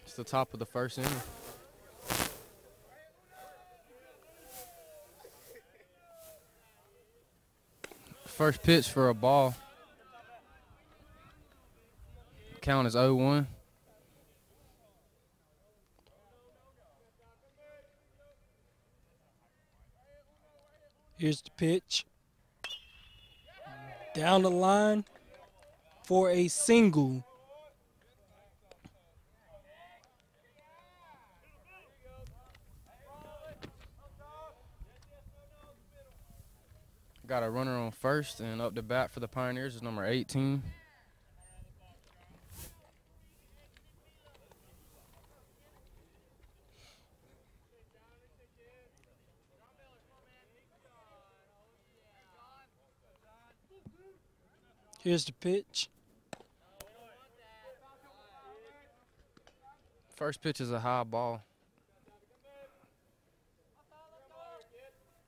It's the top of the first inning. First pitch for a ball. Count is 0-1. Here's the pitch. Down the line for a single. Got a runner on first, and up to bat for the Pioneers is number 18. Here's the pitch. First pitch is a high ball.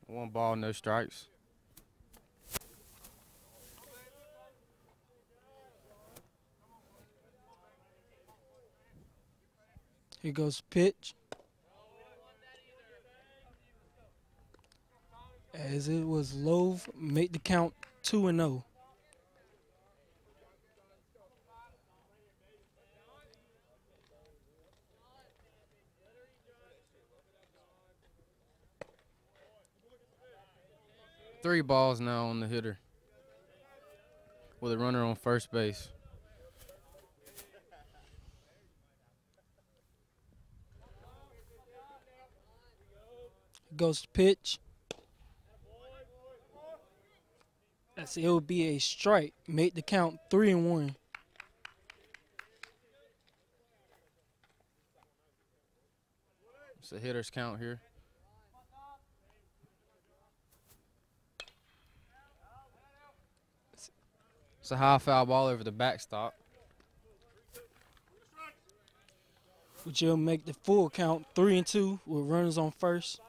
1 ball, no strikes. Here goes the pitch. As it was low, make the count 2-0. Three balls now on the hitter with a runner on first base. Goes to pitch. As it will be a strike. Make the count 3-1. It's a hitter's count here. It's a high foul ball over the backstop. Which will make the full count 3-2 with runners on first.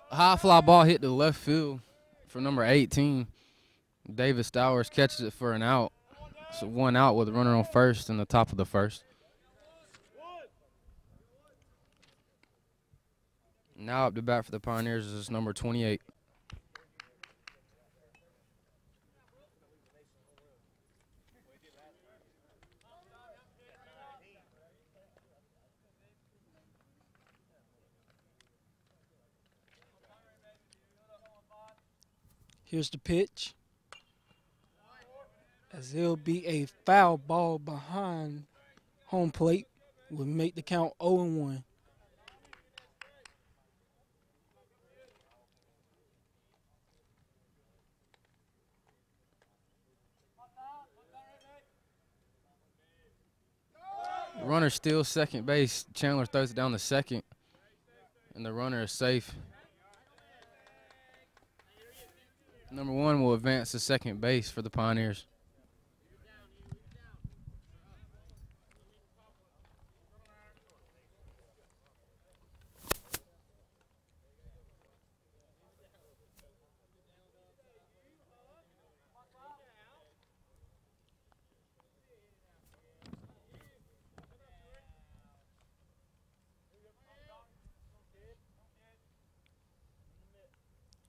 A high fly ball hit the left field for number 18. David Stowers catches it for an out. So 1 out with a runner on first in the top of the first. Now up to bat for the Pioneers is number 28. Here's the pitch. As it'll be a foul ball behind home plate, will make the count 0-1. Runner steals second base. Chandler throws it down to second, and the runner is safe. Number 1 will advance to second base for the Pioneers.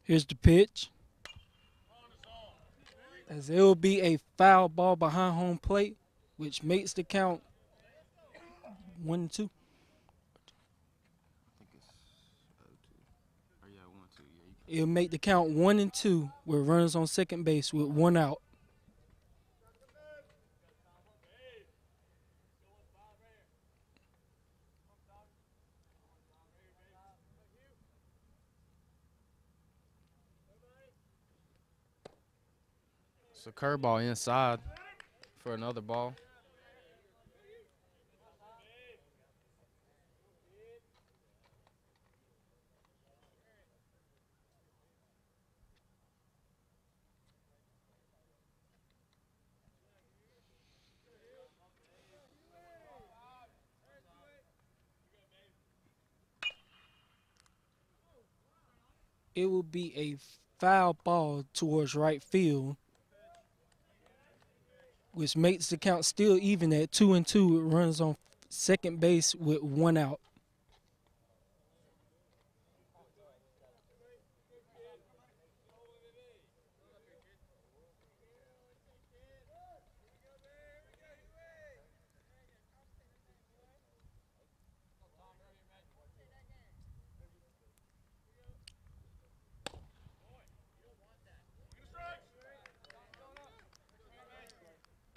Here's the pitch. As it will be a foul ball behind home plate, which makes the count 1-2. It'll make the count 1-2 with runners on second base with 1 out. It's a curveball inside for another ball. It will be a foul ball towards right field, which makes the count still even at 2-2. It runs on second base with 1 out.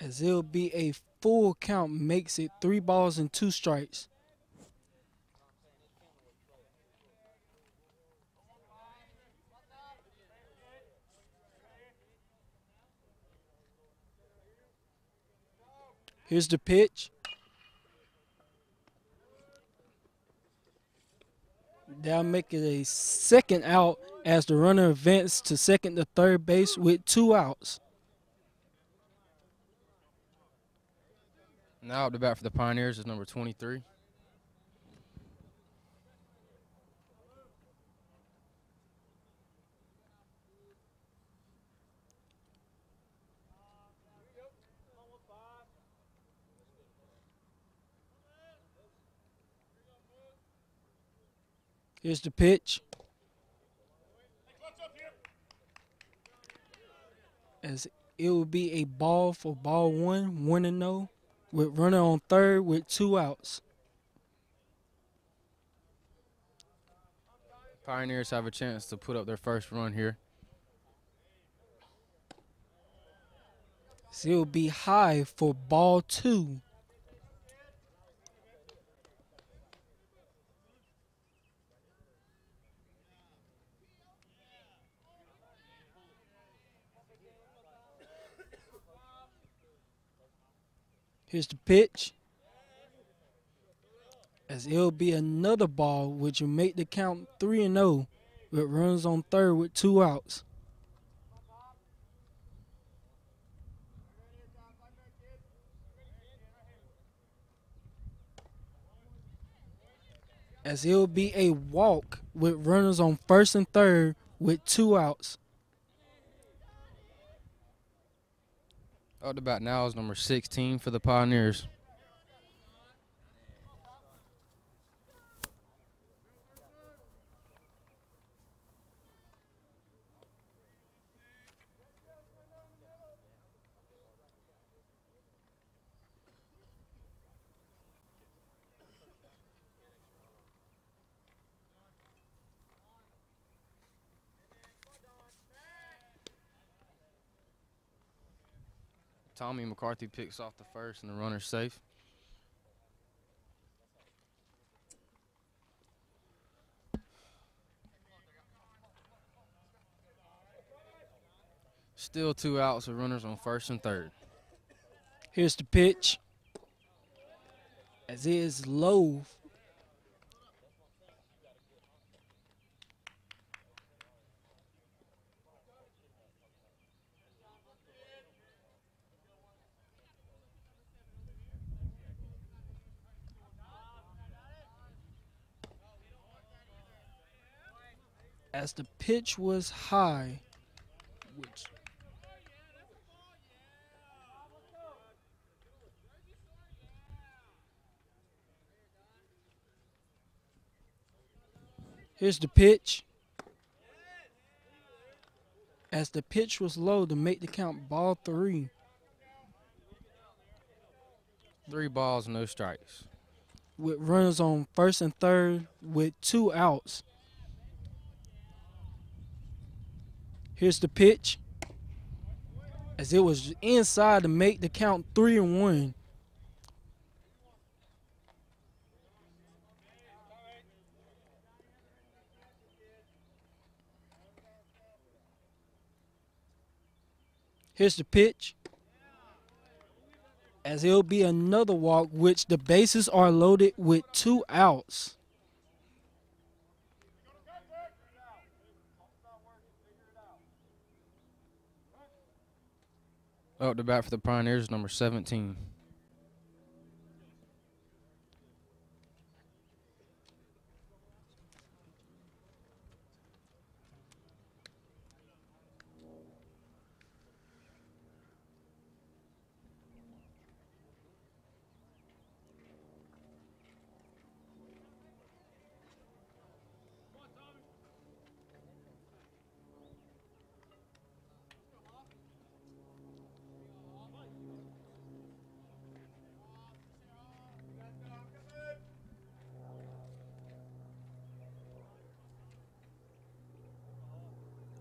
As it'll be a full count, makes it 3 balls and 2 strikes. Here's the pitch. That'll make it a second out as the runner advances to second to third base with 2 outs. Now up to bat for the Pioneers is number 23. Here's the pitch. As it will be a ball for ball 1, 1-0, with runner on third with 2 outs. Pioneers have a chance to put up their first run here. So it will be high for ball 2. Here's the pitch. As it'll be another ball, which will make the count 3-0, with runners on third with 2 outs. As it'll be a walk with runners on first and third with 2 outs. Up to bat now is number 16 for the Pioneers. Tommy McCarthy picks off the first and the runner's safe. Still 2 outs with runners on first and third. Here's the pitch. As it is low. As the pitch was high, which here's the pitch. As the pitch was low to make the count ball 3. 3 balls, no strikes. With runners on first and third with 2 outs. Here's the pitch. As it was inside to make the count 3-1. Here's the pitch. As it'll be another walk, which the bases are loaded with 2 outs. Up to bat for the Pioneers, number 17.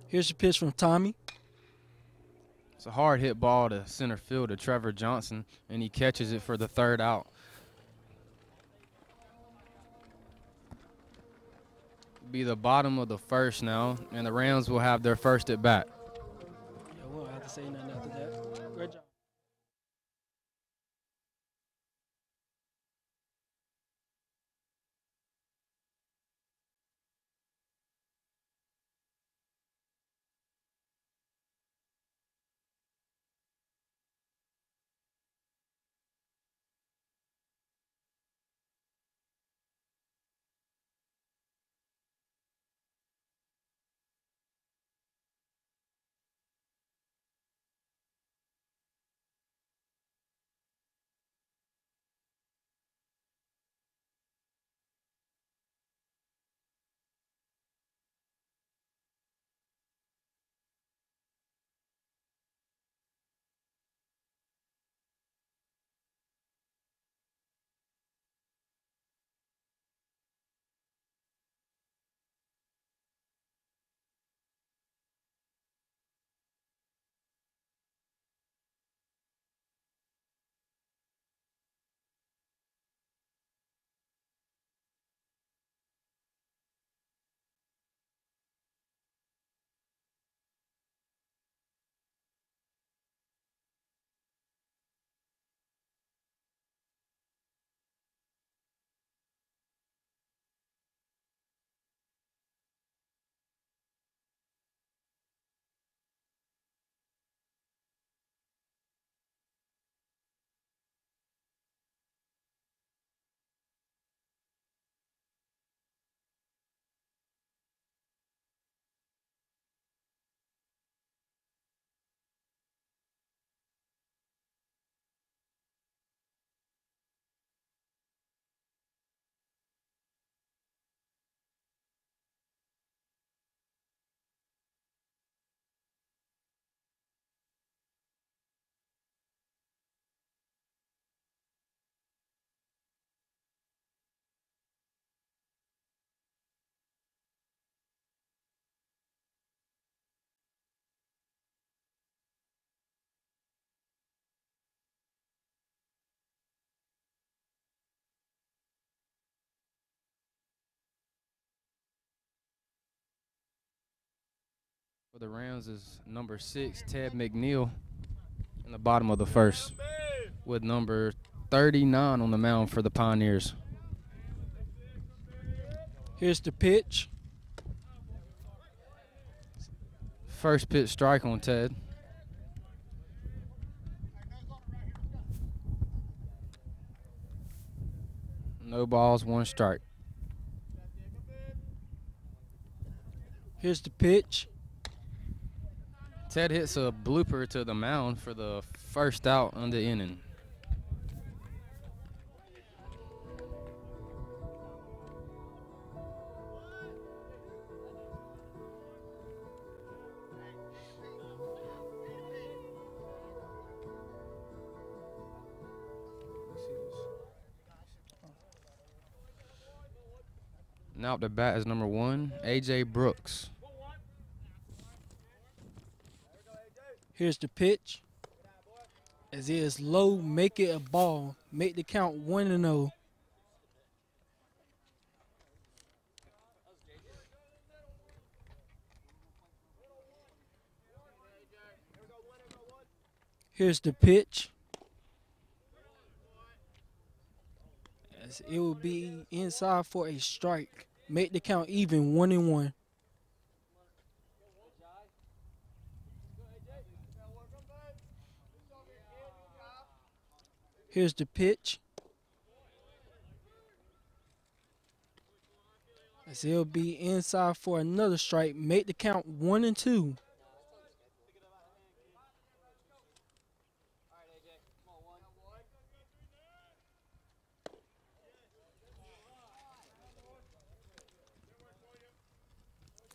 Here's the pitch from Tommy. It's a hard hit ball to center field to Trevor Johnson, and he catches it for the 3rd out. Be the bottom of the 1st now, and the Rams will have their first at bat. Yeah, we won't have to say nothing after that. Great job. For the Rams is number 6, Ted McNeil, in the bottom of the 1st, with number 39 on the mound for the Pioneers. Here's the pitch. First pitch strike on Ted. No balls, 1 strike. Here's the pitch. Ted hits a blooper to the mound for the 1st out on the inning. Now up to bat is number 1, A.J. Brooks. Here's the pitch. As it is low, make it a ball. Make the count 1-0. Here's the pitch. As it will be inside for a strike. Make the count even, 1-1. Here's the pitch. As it'll be inside for another strike. Make the count 1-2.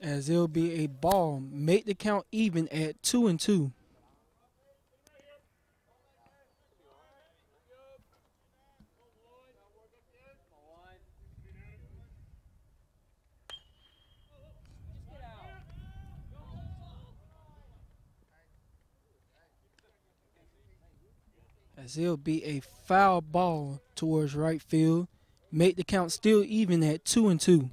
As it'll be a ball. Make the count even at 2-2. as it'll be a foul ball towards right field. Make the count still even at 2-2.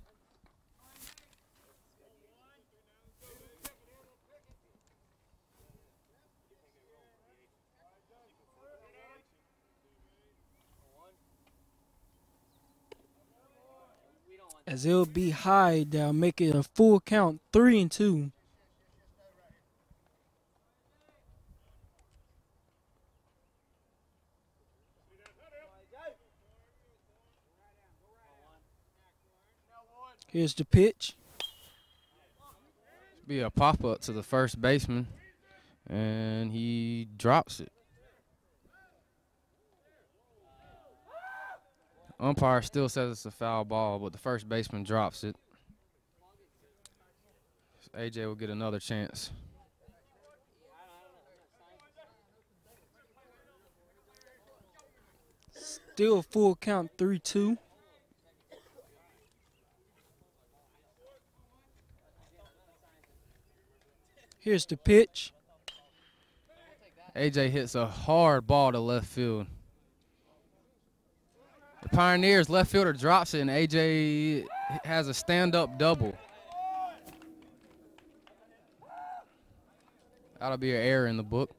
As it'll be high, they'll make it a full count, 3-2. Here's the pitch. Be a pop-up to the first baseman, and he drops it. Umpire still says it's a foul ball, but the first baseman drops it. AJ will get another chance. Still full count, 3-2. Here's the pitch. AJ hits a hard ball to left field. The Pioneers left fielder drops it, and AJ has a stand-up double. That'll be an error in the book.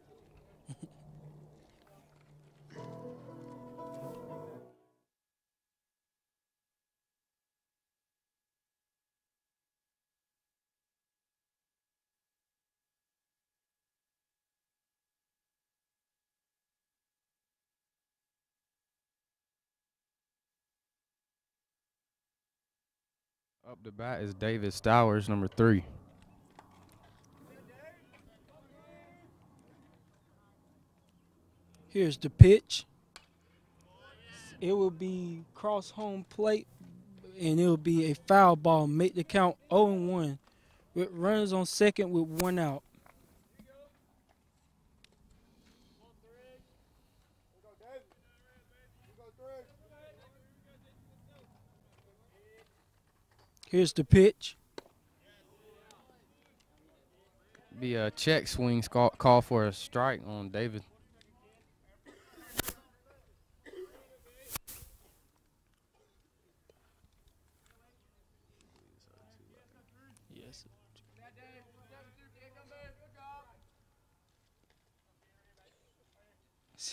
Up to bat is David Stowers, number 3. Here's the pitch. It will be cross home plate, and it will be a foul ball. Make the count 0-1 with runners on second with 1 out. Here's the pitch. Be a check swing call for a strike on David. Yes.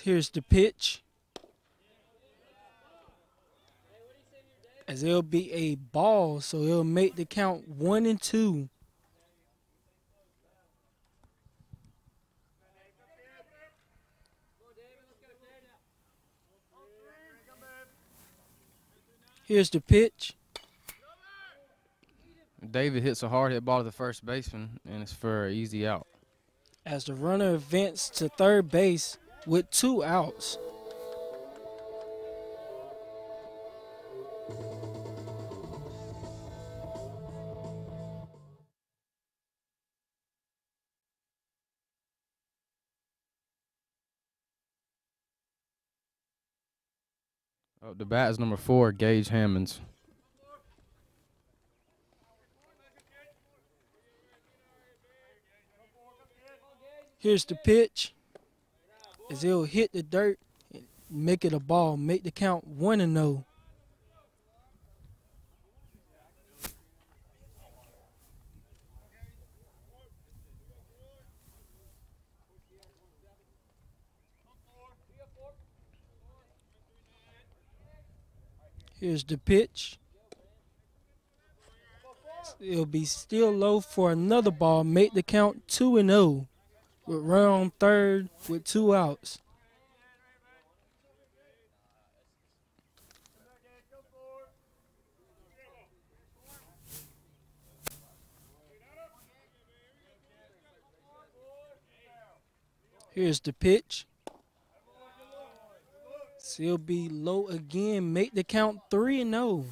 Here's the pitch. As it'll be a ball, so it'll make the count 1-2. Here's the pitch. David hits a hard hit ball to the first baseman, and it's for an easy out. As the runner advances to third base with 2 outs. Up to bat is number 4, Gage Hammonds. Here's the pitch. As it'll hit the dirt and make it a ball. Make the count 1-0. Here's the pitch. It'll be still low for another ball. Make the count 2-0. With run on third with 2 outs. Here's the pitch. So it'll be low again. Make the count 3-0.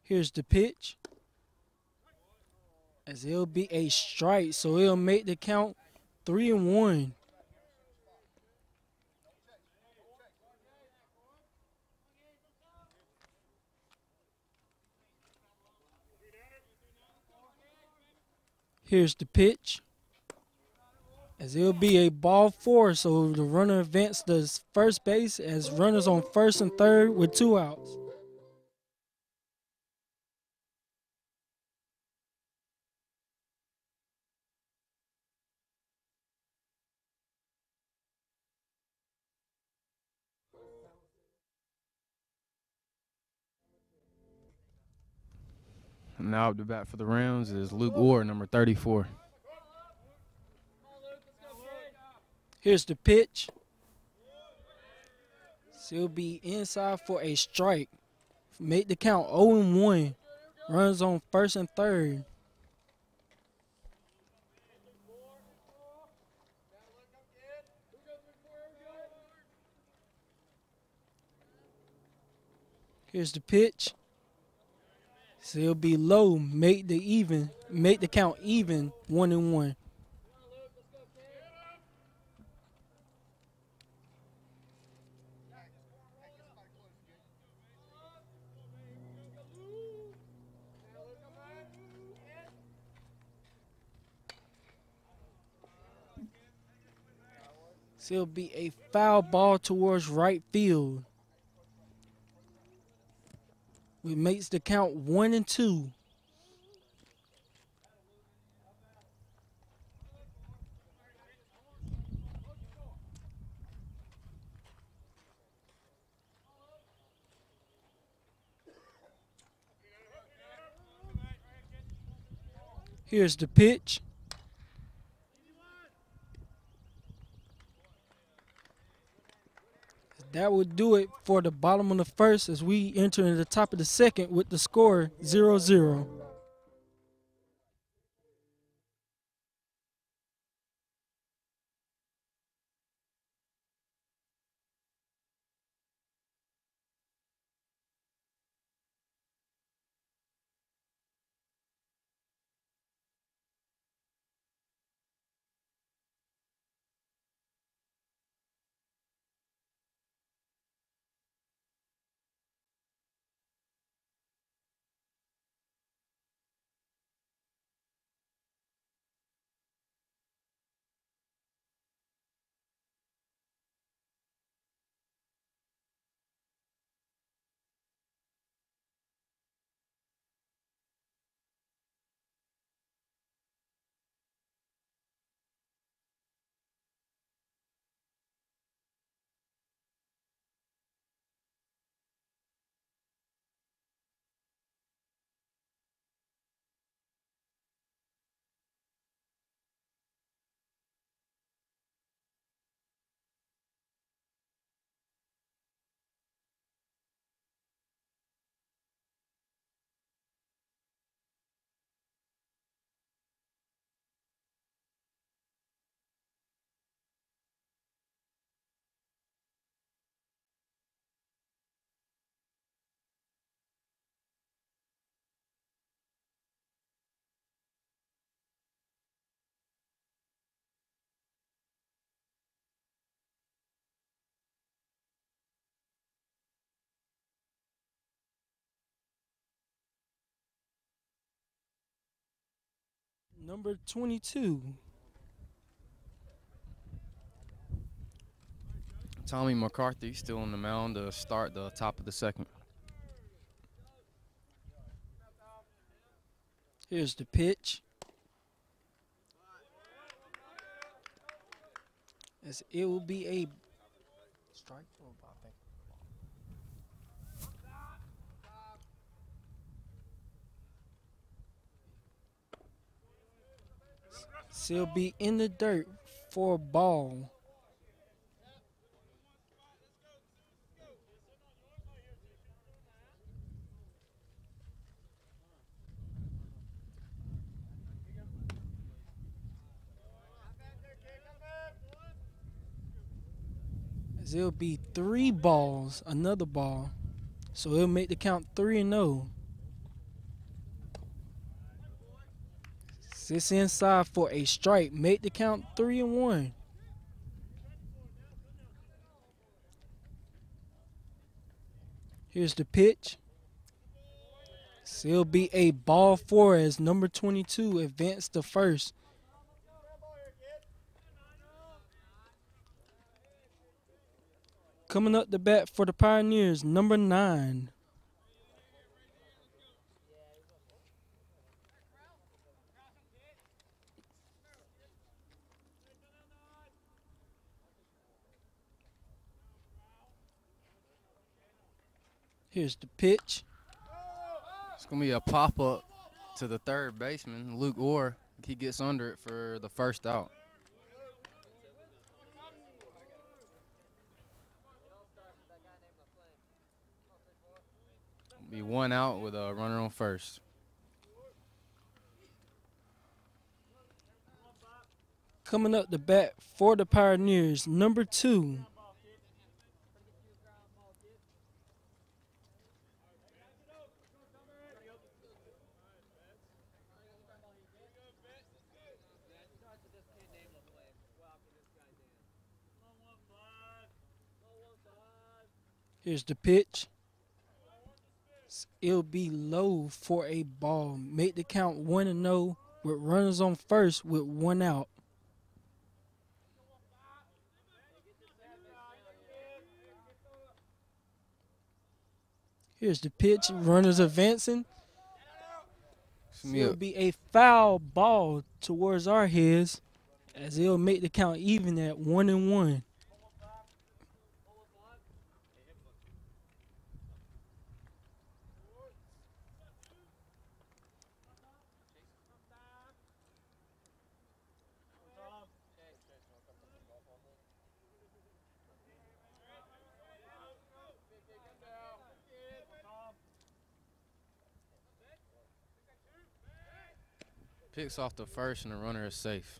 Here's the pitch. As it'll be a strike, so it'll make the count 3-1. Here's the pitch. As it'll be a ball four, so the runner advanced to first base as runners on first and third with 2 outs. Now up to bat for the Rams is Luke Ward, number 34. Here's the pitch. So it'll be inside for a strike. Make the count 0-1. Runs on first and third. Here's the pitch. So it'll be low. Make the count even, 1-1. So it'll be a foul ball towards right field. Which makes the count 1-2. Here's the pitch. That would do it for the bottom of the first as we enter into the top of the second with the score 0-0. Number 22. Tommy McCarthy still on the mound to start the top of the second. Here's the pitch. As it will be a strike or ball. So it'll be in the dirt for a ball. As it'll be 3 balls, another ball. So it'll make the count 3-0. Sits inside for a strike. Make the count 3-1. Here's the pitch. It'll be a ball 4 as number 22 advanced to first. Coming up the bat for the Pioneers, number 9. Here's the pitch. It's going to be a pop-up to the third baseman, Luke Orr. He gets under it for the first out. Be 1 out with a runner on first. Coming up the bat for the Pioneers, number 2. Here's the pitch. It'll be low for a ball. Make the count 1-0 with runners on first with 1 out. Here's the pitch. Runners advancing. It'll be a foul ball towards our heads as it'll make the count even at 1-1. Picks off the first and the runner is safe.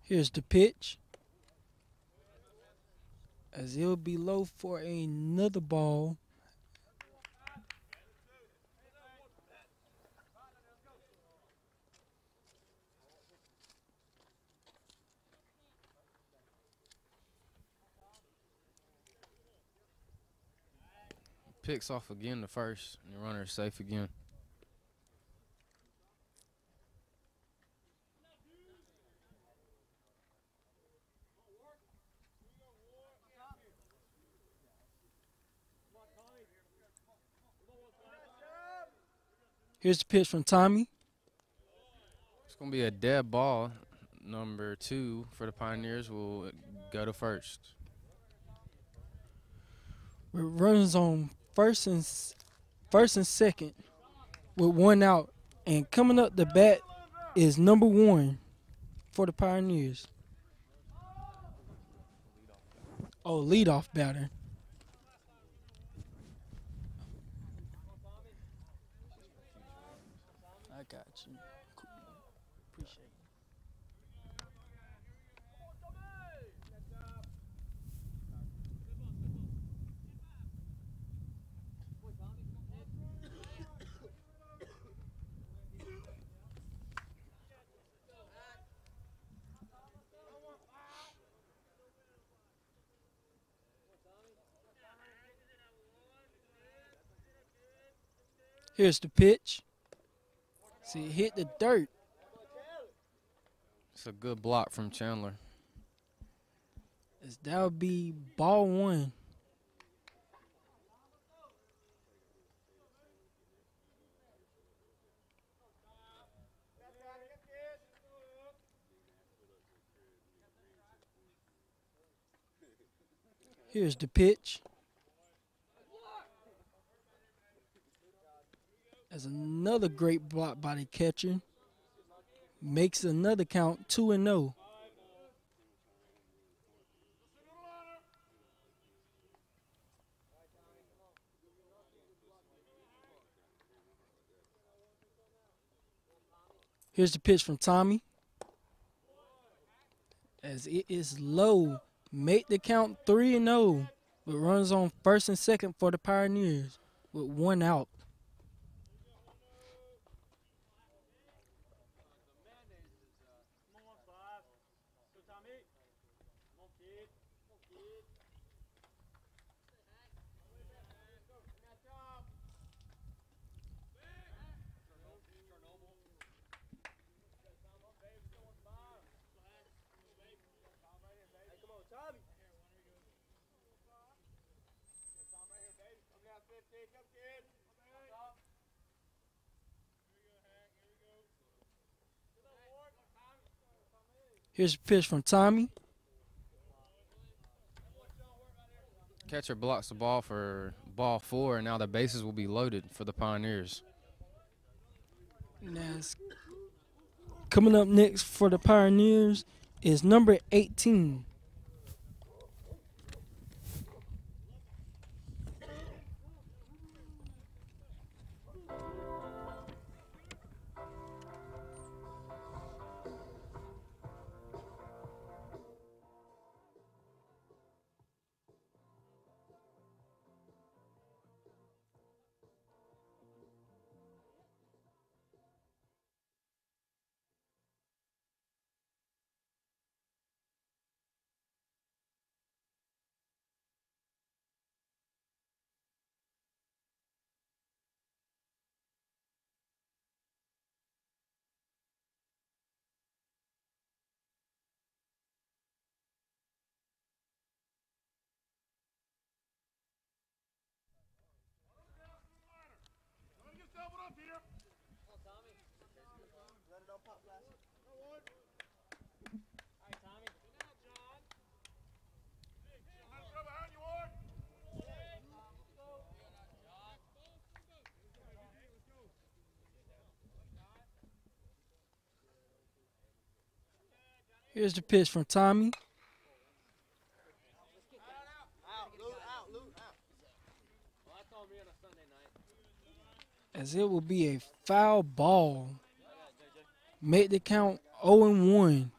Here's the pitch. As it'll be low for another ball. Picks off again the first, and the runner is safe again. Here's the pitch from Tommy. It's going to be a dead ball. Number 2 for the Pioneers will go to first. With runners on first and second with 1 out. And coming up the bat is number 1 for the Pioneers. Oh, leadoff batter. I got you. Cool. Appreciate it. Here's the pitch. See, it hit the dirt. It's a good block from Chandler. That would be ball 1. Here's the pitch. That's another great block by the catcher. Makes another count 2-0. Here's the pitch from Tommy. As it is low. Make the count 3-0. With runners on first and second for the Pioneers with 1 out. Here's a pitch from Tommy. Catcher blocks the ball for ball 4, and now the bases will be loaded for the Pioneers. That's coming up next for the Pioneers is number 18. Here's the pitch from Tommy. As it will be a foul ball. Make the count 0-1.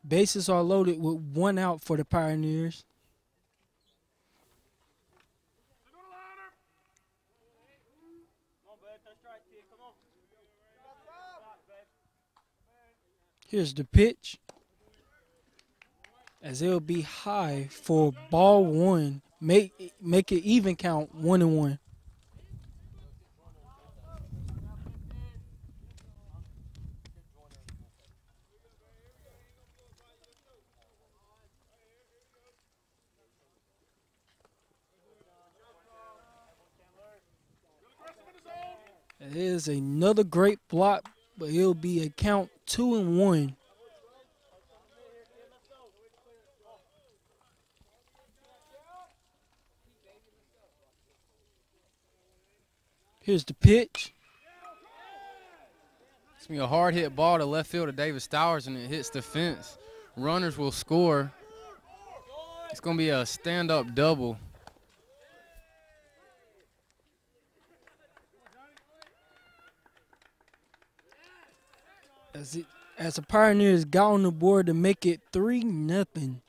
Bases are loaded with 1 out for the Pioneers. Here's the pitch. As it'll be high for ball 1. Make it even count 1-1. It is another great block, but it'll be a count 2-1. Here's the pitch. It's going to be a hard hit ball to left field of Davis Stowers, and it hits the fence. Runners will score. It's going to be a stand-up double. As the Pioneers got on the board to make it 3-0.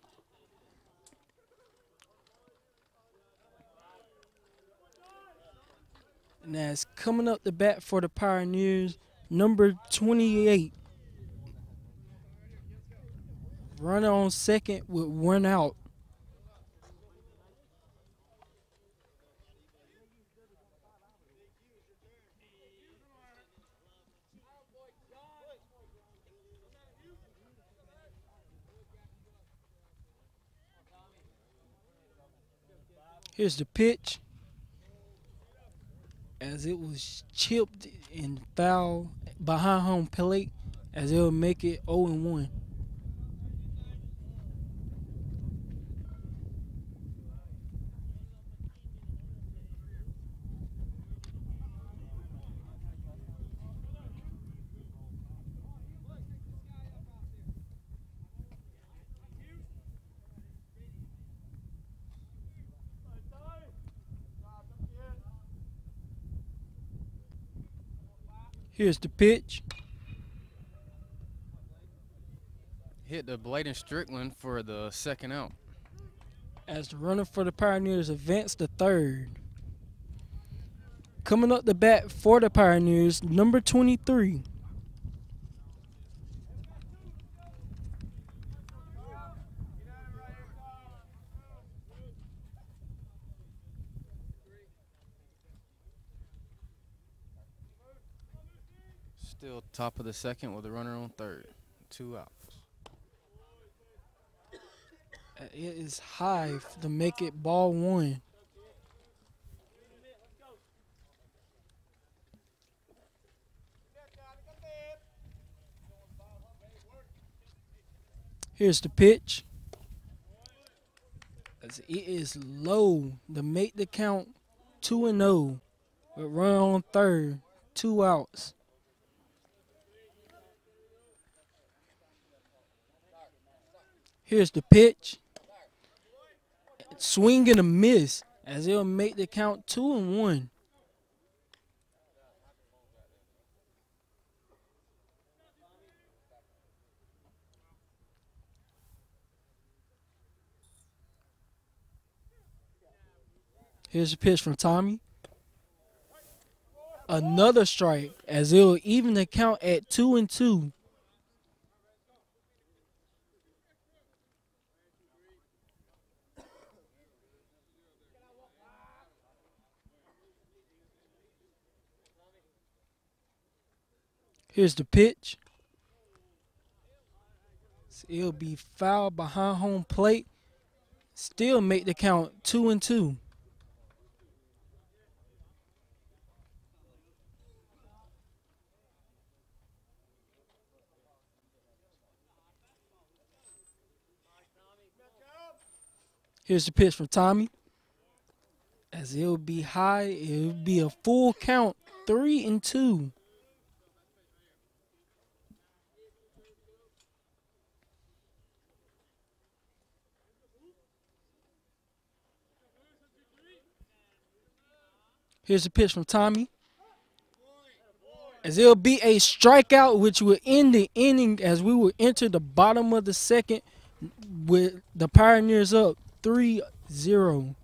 And that's coming up the bat for the Pioneers, number 28. Runner on second with 1 out. Here's the pitch. As it was chipped and foul behind home plate, as it'll make it 0-1. Here's the pitch. Hit the Bladen Strickland for the 2nd out. As the runner for the Pioneers advanced to third. Coming up the bat for the Pioneers, number 23. Still top of the 2nd with a runner on 3rd. 2 outs. It is high to make it ball 1. Here's the pitch. As it is low to make the count 2-0. With run on third, 2 outs. Here's the pitch. Swing and a miss as it'll make the count 2-1. Here's the pitch from Tommy. Another strike as it'll even the count at 2-2. Here's the pitch. It'll be fouled behind home plate. Still make the count 2-2. Here's the pitch from Tommy. As it'll be high, it'll be a full count, 3-2. Here's the pitch from Tommy. As it'll be a strikeout, which will end the inning as we will enter the bottom of the second with the Pioneers up 3-0.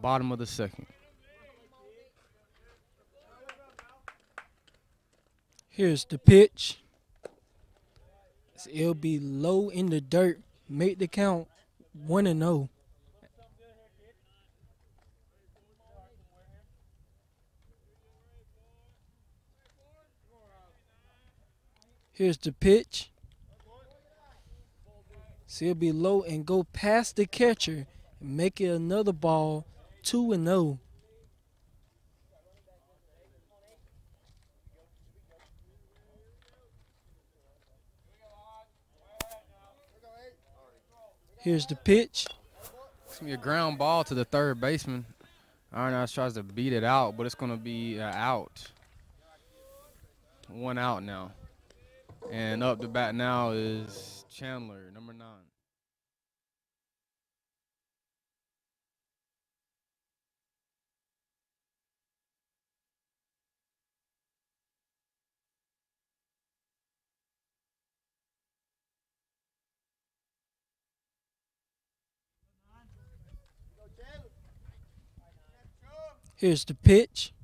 Bottom of the second. Here's the pitch. It'll be low in the dirt. Make the count 1-0. Here's the pitch. So it'll be low and go past the catcher and make it another ball, 2-0. Here's the pitch. It's going to be a ground ball to the third baseman. Ironhouse tries to beat it out, but it's going to be out. 1 out now. And up to bat now is Chandler, number 9. Here's the pitch.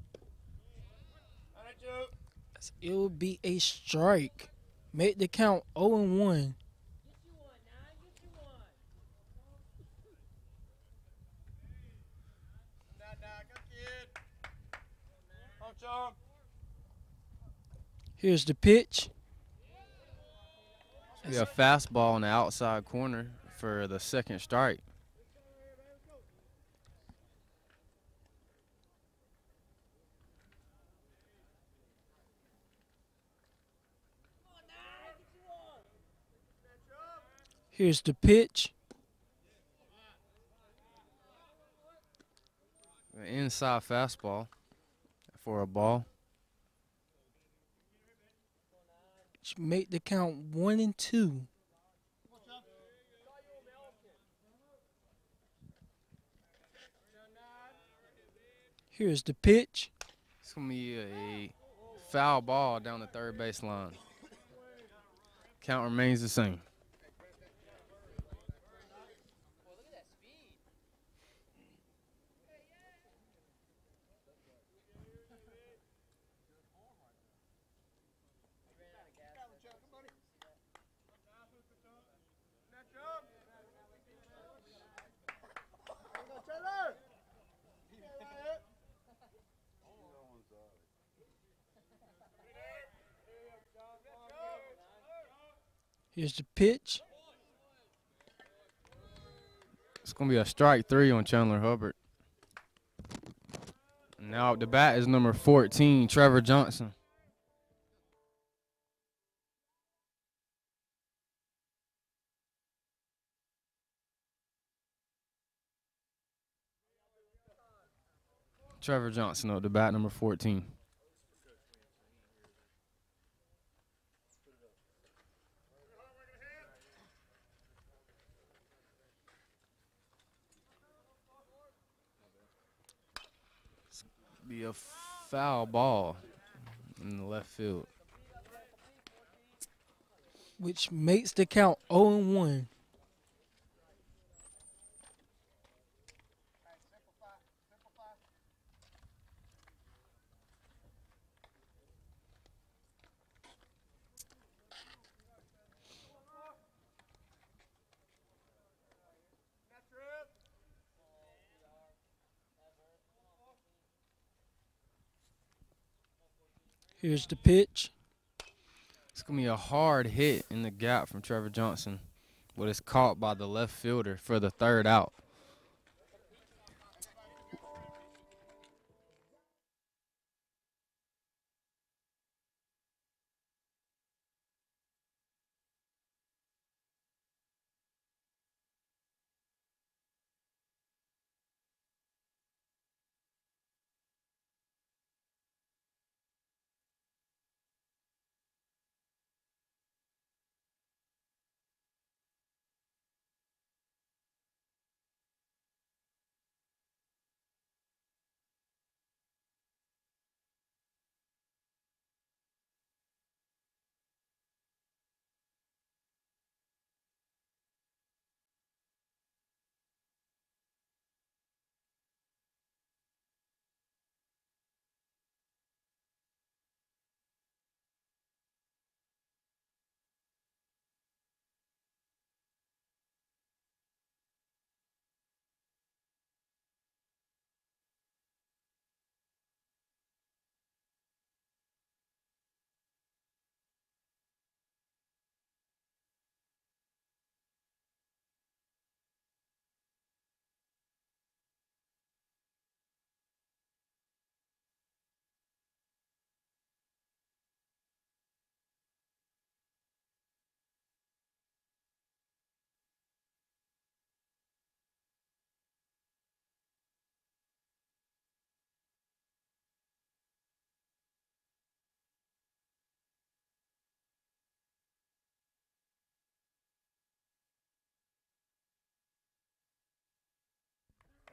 It will be a strike. Make the count 0-1. Here's the pitch. We have fastball on the outside corner for the second strike. Here's the pitch. An inside fastball for a ball. Which make the count 1-2. Here's the pitch. It's going to be a foul ball down the third base line. Count remains the same. Here's the pitch. It's going to be a strike 3 on Chandler Hubbard. Now up the bat is number 14, Trevor Johnson. Trevor Johnson up the bat, number 14. Be a foul ball in the left field. Which makes the count 0-1. Here's the pitch. It's going to be a hard hit in the gap from Trevor Johnson, but it's caught by the left fielder for the third out.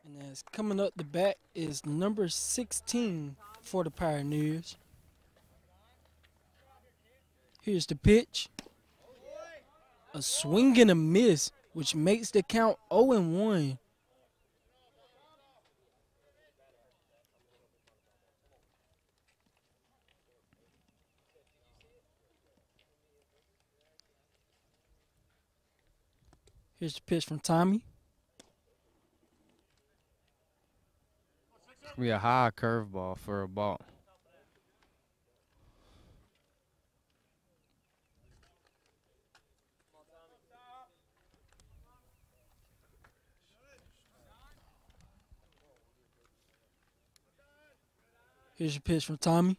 And as coming up the bat is number 16 for the Pioneers. Here's the pitch. A swing and a miss, which makes the count 0-1. Here's the pitch from Tommy. It's going to be a high curveball for a ball. Here's your pitch from Tommy.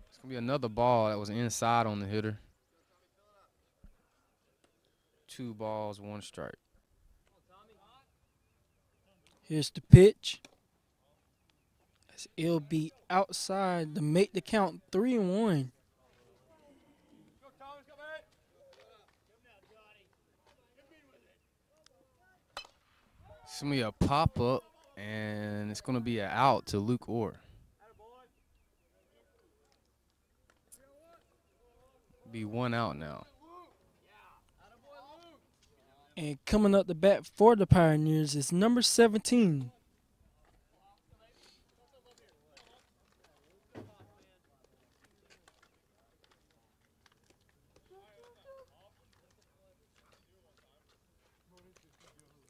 It's going to be another ball that was inside on the hitter. 2 balls, 1 strike. Here's the pitch. It'll be outside to make the count 3-1. It's going to be a pop-up, and it's going to be an out to Luke Orr. Be 1 out now. And coming up the bat for the Pioneers is number 17.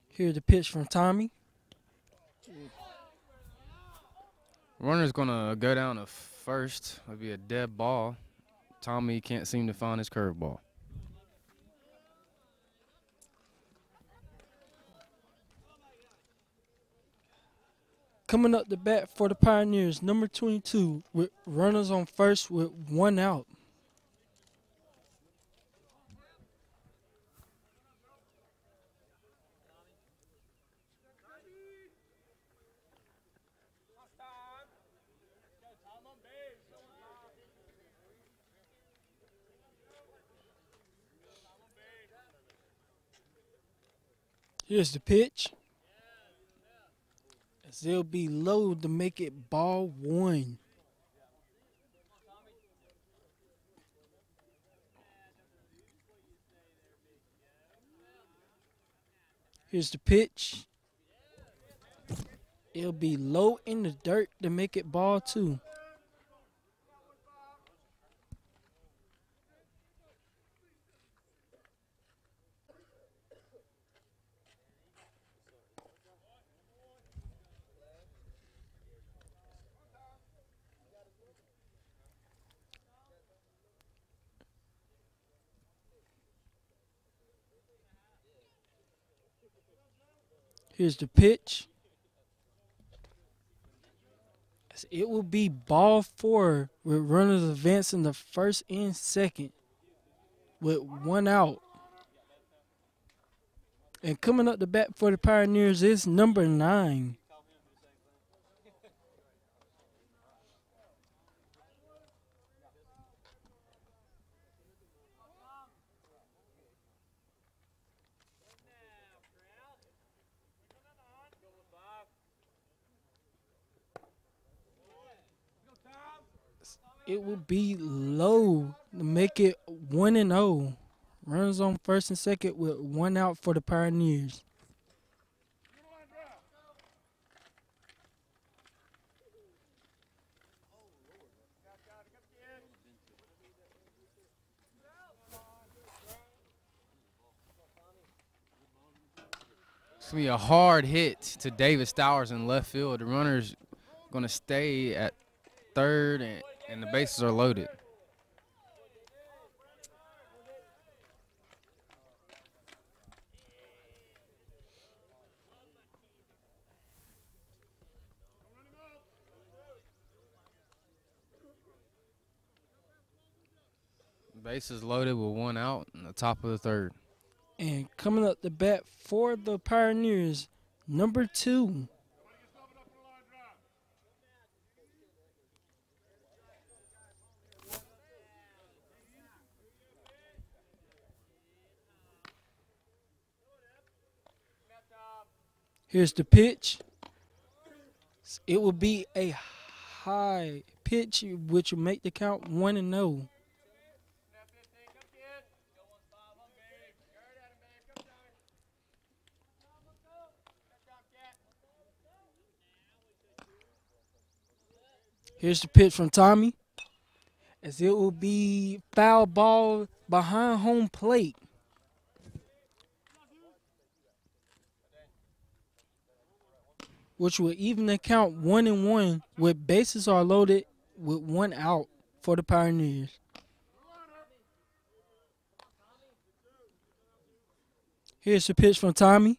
Here's the pitch from Tommy. Runner's going to go down to first. It'll be a dead ball. Tommy can't seem to find his curveball. Coming up the bat for the Pioneers, number 22, with runners on first with 1 out. Here's the pitch. As they'll be low to make it ball 1. Here's the pitch. It'll be low in the dirt to make it ball 2. Here's the pitch. It will be ball 4 with runners advancing the first and second with 1 out. And coming up the bat for the Pioneers is number 9. It will be low to make it 1-0. Runners on first and second with 1 out for the Pioneers. It's going to be a hard hit to David Stowers in left field. The runner's going to stay at third, and the bases are loaded. Bases loaded with 1 out in the top of the third. And coming up the bat for the Pioneers, number 2. Here's the pitch. It will be a high pitch, which will make the count 1-0. Here's the pitch from Tommy. As it will be foul ball behind home plate. Which will even the count 1-1 with bases are loaded with 1 out for the Pioneers. Here's the pitch from Tommy.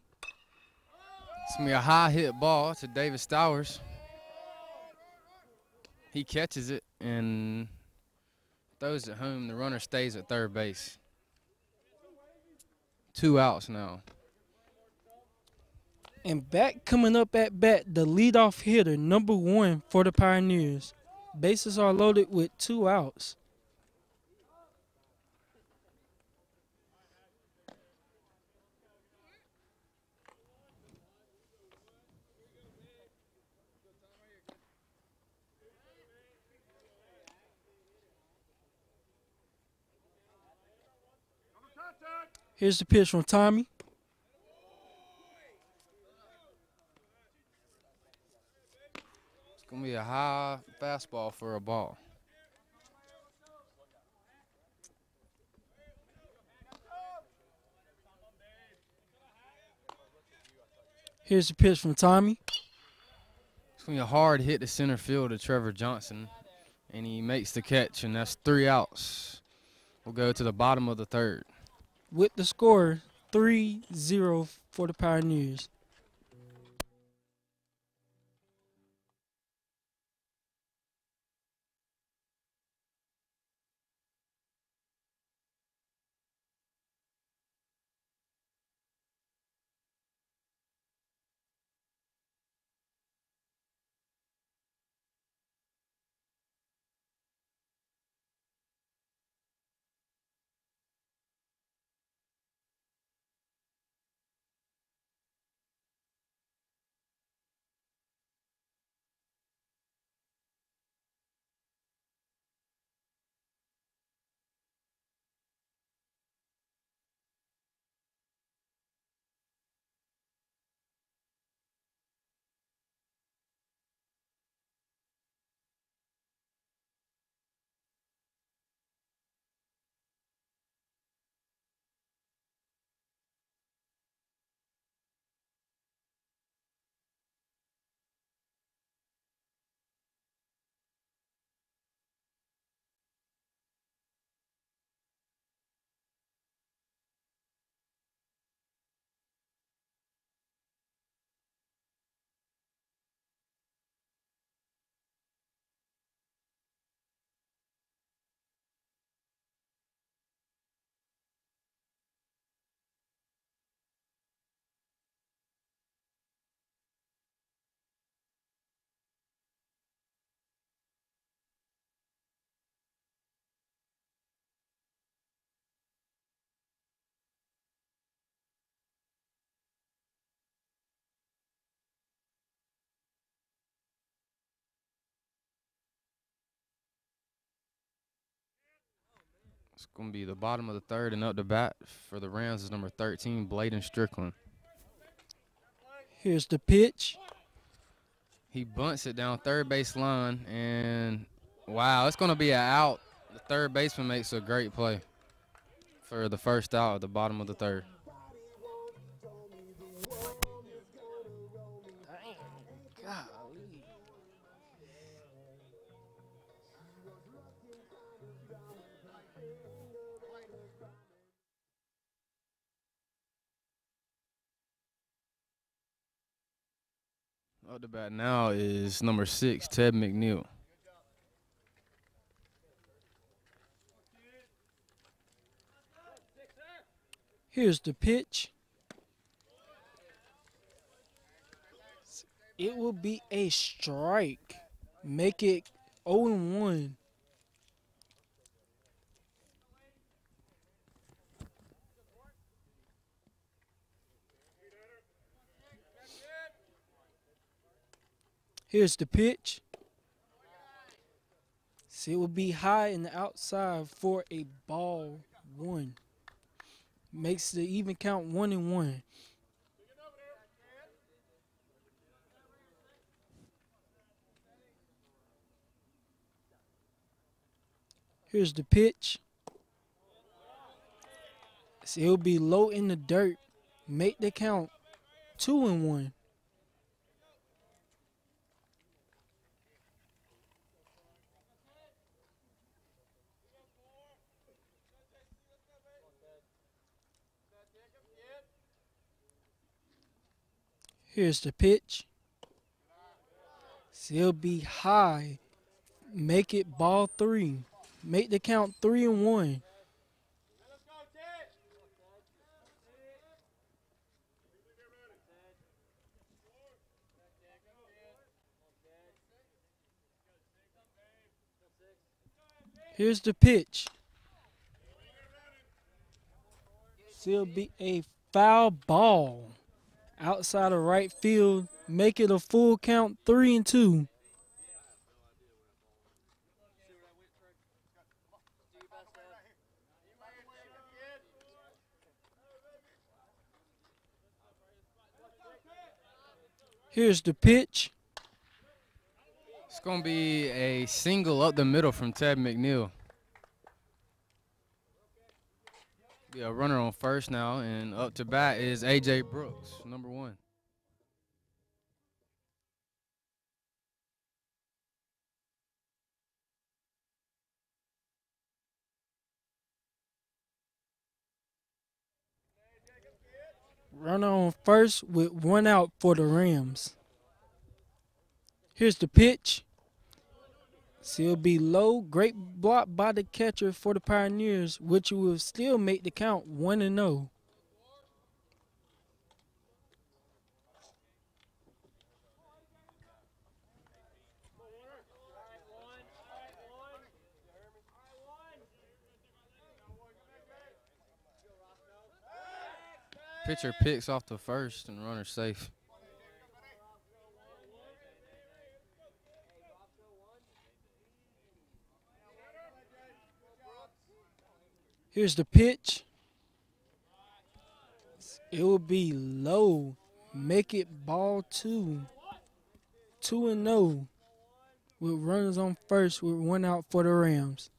It's going to be a high hit ball to David Stowers. He catches it and throws it home. The runner stays at third base. 2 outs now. And back coming up at bat, the leadoff hitter, number 1 for the Pioneers. Bases are loaded with 2 outs. Here's the pitch from Tommy. It's going to be a high fastball for a ball. Here's the pitch from Tommy. It's going to be a hard hit to center field to Trevor Johnson, and he makes the catch, and that's 3 outs. We'll go to the bottom of the third. With the score 3-0 for the Pioneers. It's going to be the bottom of the third, and up to bat for the Rams is number 13, Bladen Strickland. Here's the pitch. He bunts it down third base line, and wow, it's going to be an out. The third baseman makes a great play for the first out at the bottom of the third. Up to bat now is number 6, Ted McNeil. Here's the pitch. It will be a strike. Make it 0-1. Here's the pitch. See, it will be high in the outside for a ball 1. Makes the even count 1-1. Here's the pitch. See, it'll be low in the dirt. Make the count 2-1. Here's the pitch. Still be high. Make it ball 3. Make the count 3-1. Here's the pitch. Still be a foul ball. Outside of right field. Make it a full count 3-2. Here's the pitch. It's going to be a single up the middle from Ted McNeil. Be a runner on first now, and up to bat is A.J. Brooks, number 1. Runner on first with 1 out for the Rams. Here's the pitch. Still be low. Great block by the catcher for the Pioneers, which will still make the count 1-0. Pitcher picks off the first, and runner safe. Here's the pitch. It will be low. Make it ball 2. 2-0 with runners on first with 1 out for the Rams.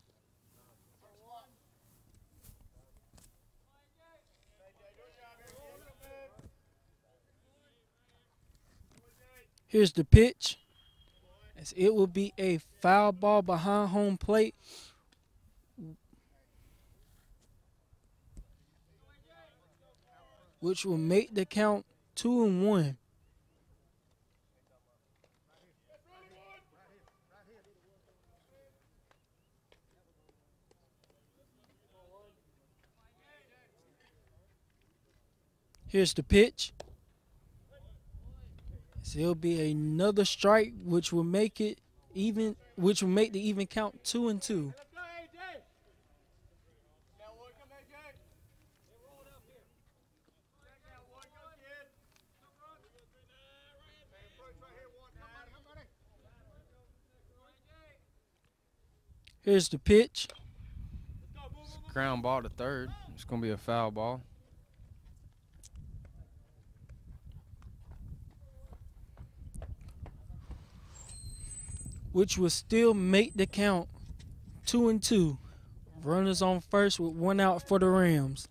Here's the pitch. As it will be a foul ball behind home plate. Which will make the count 2-1. Here's the pitch. So it'll be another strike, which will make it even, which will make the even count 2-2. Here's the pitch. Ground ball to third. It's going to be a foul ball. Which will still make the count 2-2. Runners on first with 1 out for the Rams.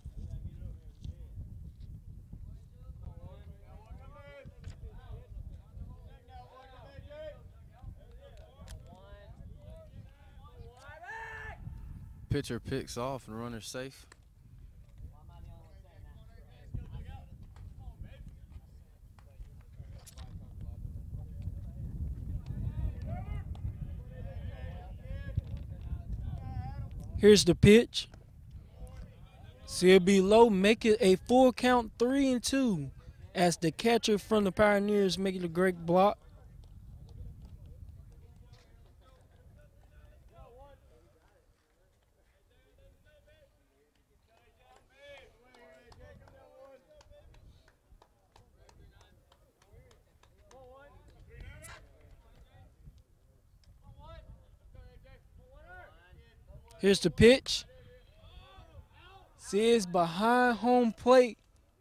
Pitcher picks off and runner safe. Here's the pitch. See it be low, make it a full count 3-2 as the catcher from the Pioneers making a great block. Here's the pitch. See, it's behind home plate.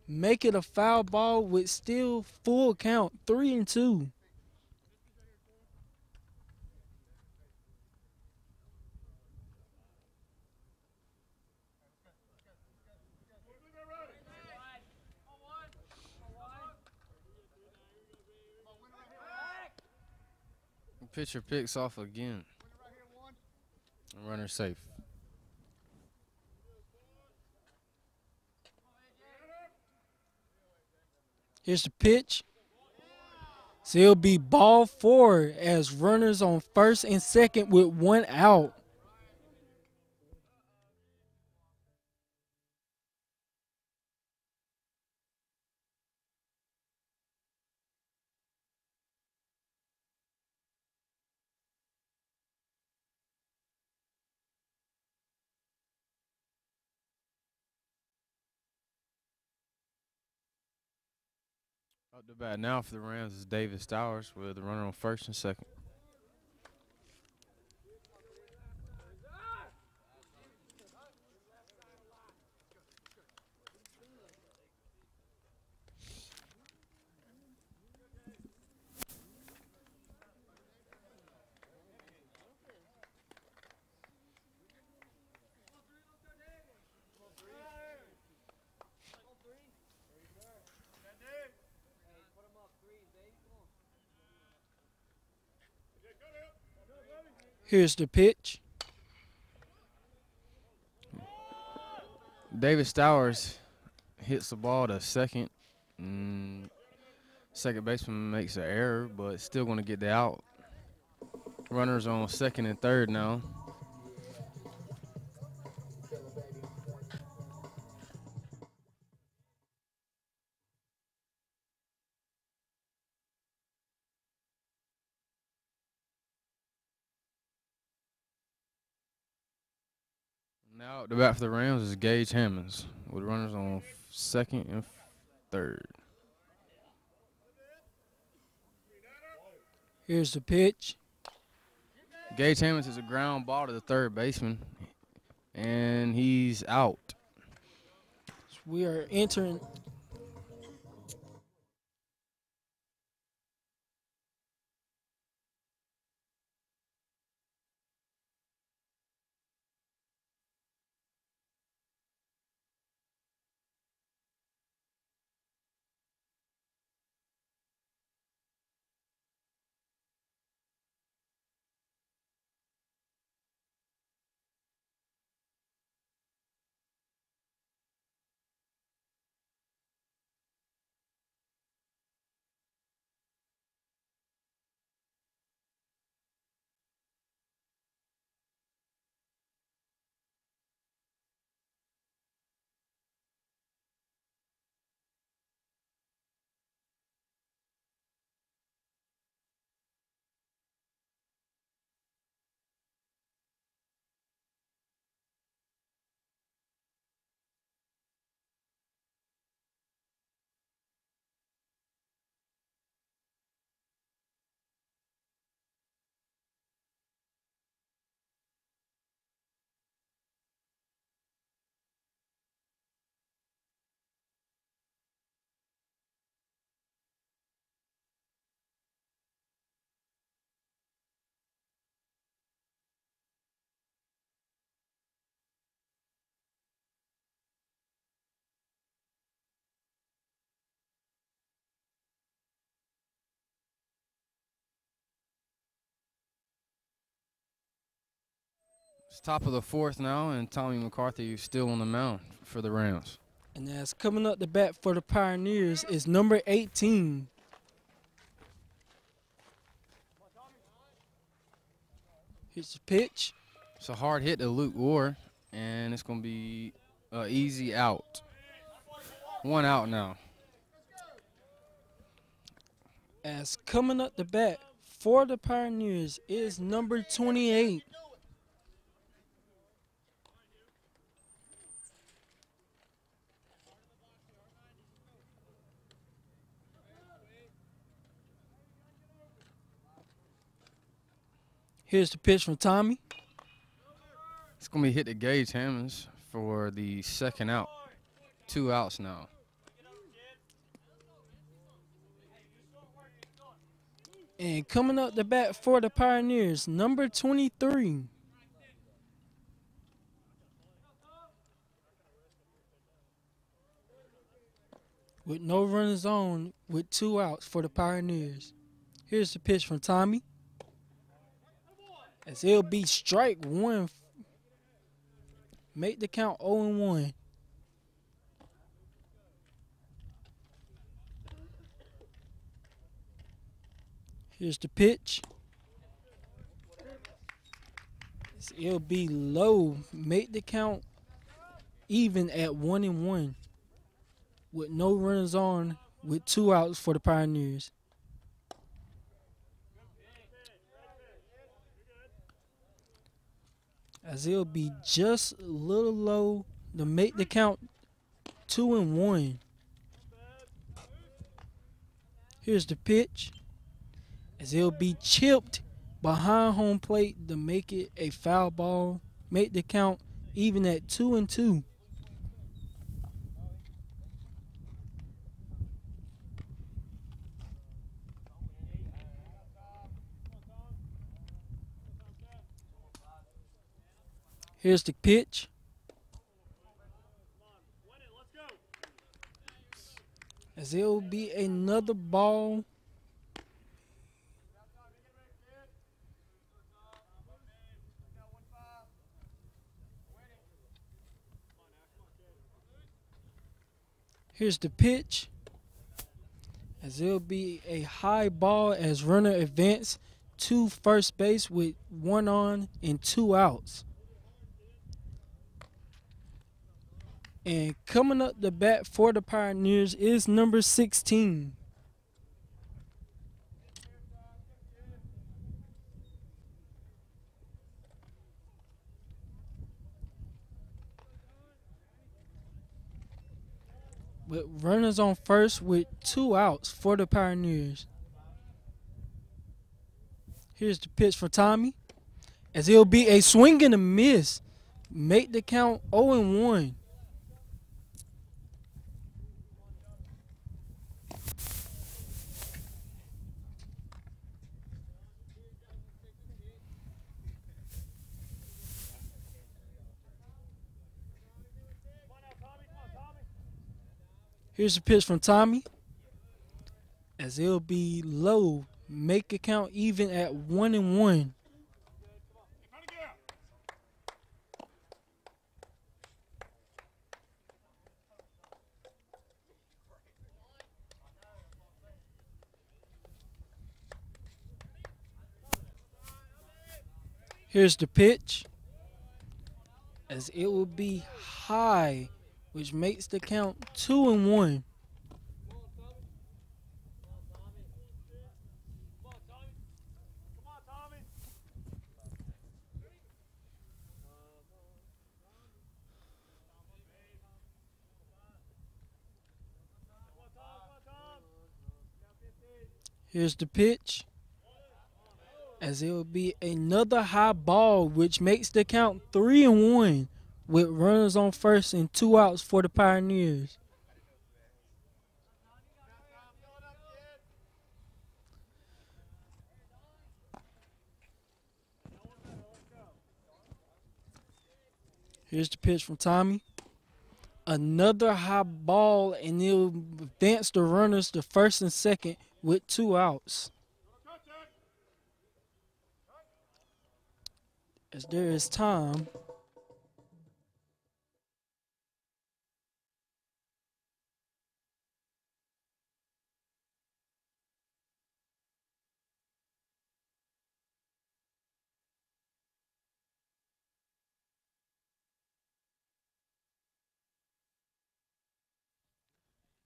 Make it a foul ball with still full count, 3-2. Pitcher picks off again. Runner safe. Here's the pitch. So it'll be ball 4 as runners on first and second with 1 out. Up to bat now for the Rams is David Stowers with the runner on first and second. Here's the pitch. David Stowers hits the ball to second. Second baseman makes an error, but still going to get the out. Runners on second and third now. Now the bat for the Rams is Gage Hammonds with runners on second and third. Here's the pitch. Gage Hammonds is a ground ball to the third baseman, and he's out. We are entering. It's top of the fourth now, and Tommy McCarthy is still on the mound for the Rams. And that's coming up the bat for the Pioneers is number 18. Here's the pitch. It's a hard hit to Luke Ward, and it's going to be an easy out. 1 out now. As coming up the bat for the Pioneers is number 28. Here's the pitch from Tommy. It's going to be hit to Gage Hammonds for the second out. 2 outs now. And coming up the bat for the Pioneers, number 23. With no runners on, with 2 outs for the Pioneers. Here's the pitch from Tommy. As it'll be strike 1. Make the count 0-1. Here's the pitch. It'll be low. Make the count even at 1-1 with no runners on with 2 outs for the Pioneers. As it'll be just a little low to make the count 2-1. Here's the pitch. As it'll be chipped behind home plate to make it a foul ball. Make the count even at 2-2. Here's the pitch. As it'll be another ball. Here's the pitch. As it'll be a high ball as runner advance to first base with 1 on and 2 outs. And coming up the bat for the Pioneers is number 16. With runners on first with 2 outs for the Pioneers. Here's the pitch for Tommy. As it'll be a swing and a miss. Make the count 0-1. Here's the pitch from Tommy. As it'll be low. Make it count even at 1-1. Here's the pitch. As it will be high, which makes the count 2-1. Here's the pitch. As it will be another high ball, which makes the count 3-1 with runners on first and 2 outs for the Pioneers. Here's the pitch from Tommy. Another high ball, and it'll advance the runners to first and second with 2 outs. As there is time.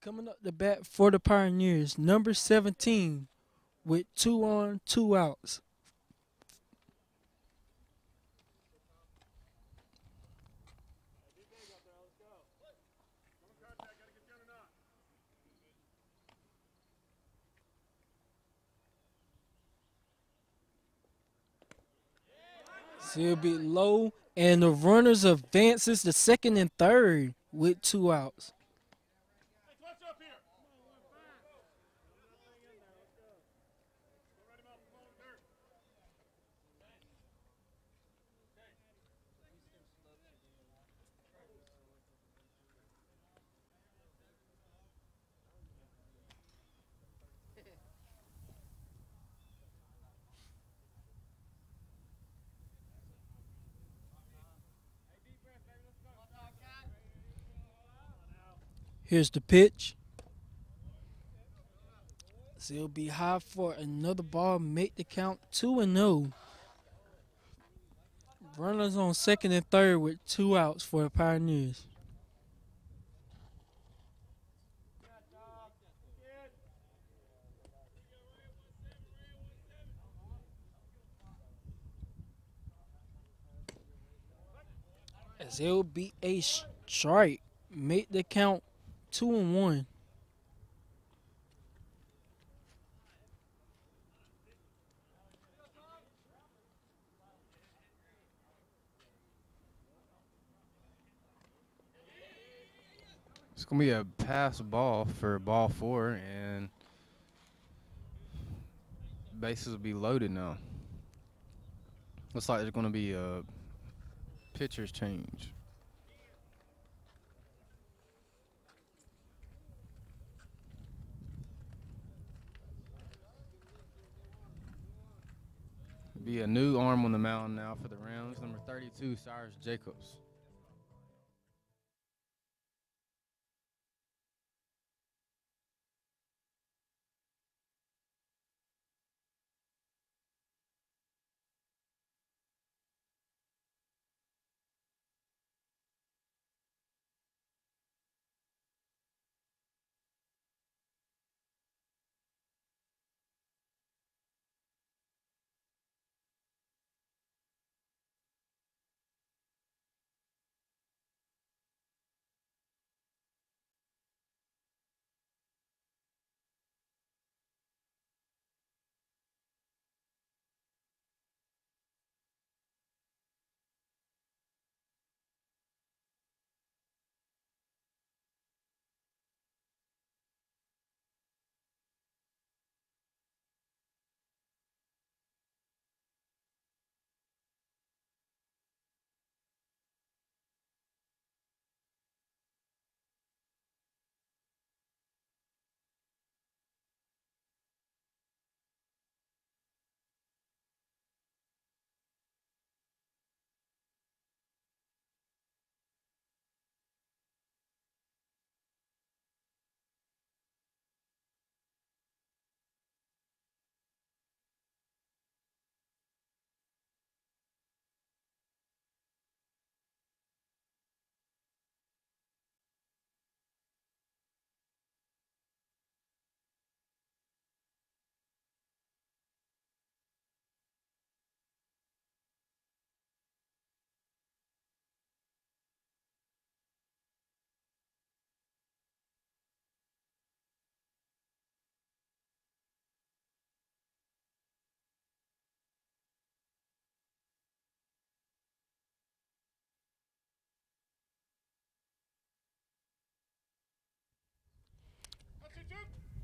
Coming up the bat for the Pioneers, number 17 with 2 on, 2 outs. So it'll be low, and the runners advances to second and third with 2 outs. Here's the pitch. So it'll be high for another ball, make the count 2-0. Runners on second and third with 2 outs for the Pioneers. As it'll be a strike, make the count 2-1. It's going to be a pass ball for ball 4, and bases will be loaded now. Looks like there's going to be a pitcher's change. Be a new arm on the mound now for the Rams, number 32, Cyrus Jacobs.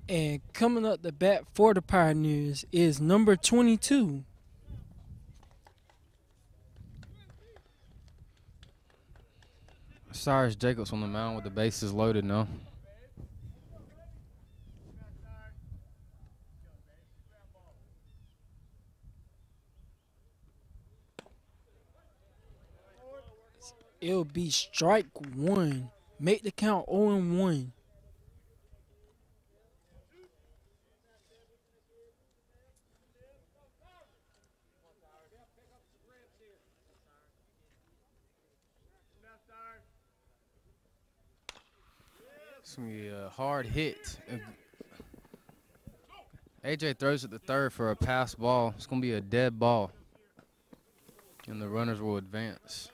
And coming up the bat for the Pioneers is number 22. Cyrus Jacobs on the mound with the bases loaded now. It'll be strike 1. Make the count 0-1. It's going to be a hard hit. AJ throws at the third for a pass ball. It's going to be a dead ball. And the runners will advance.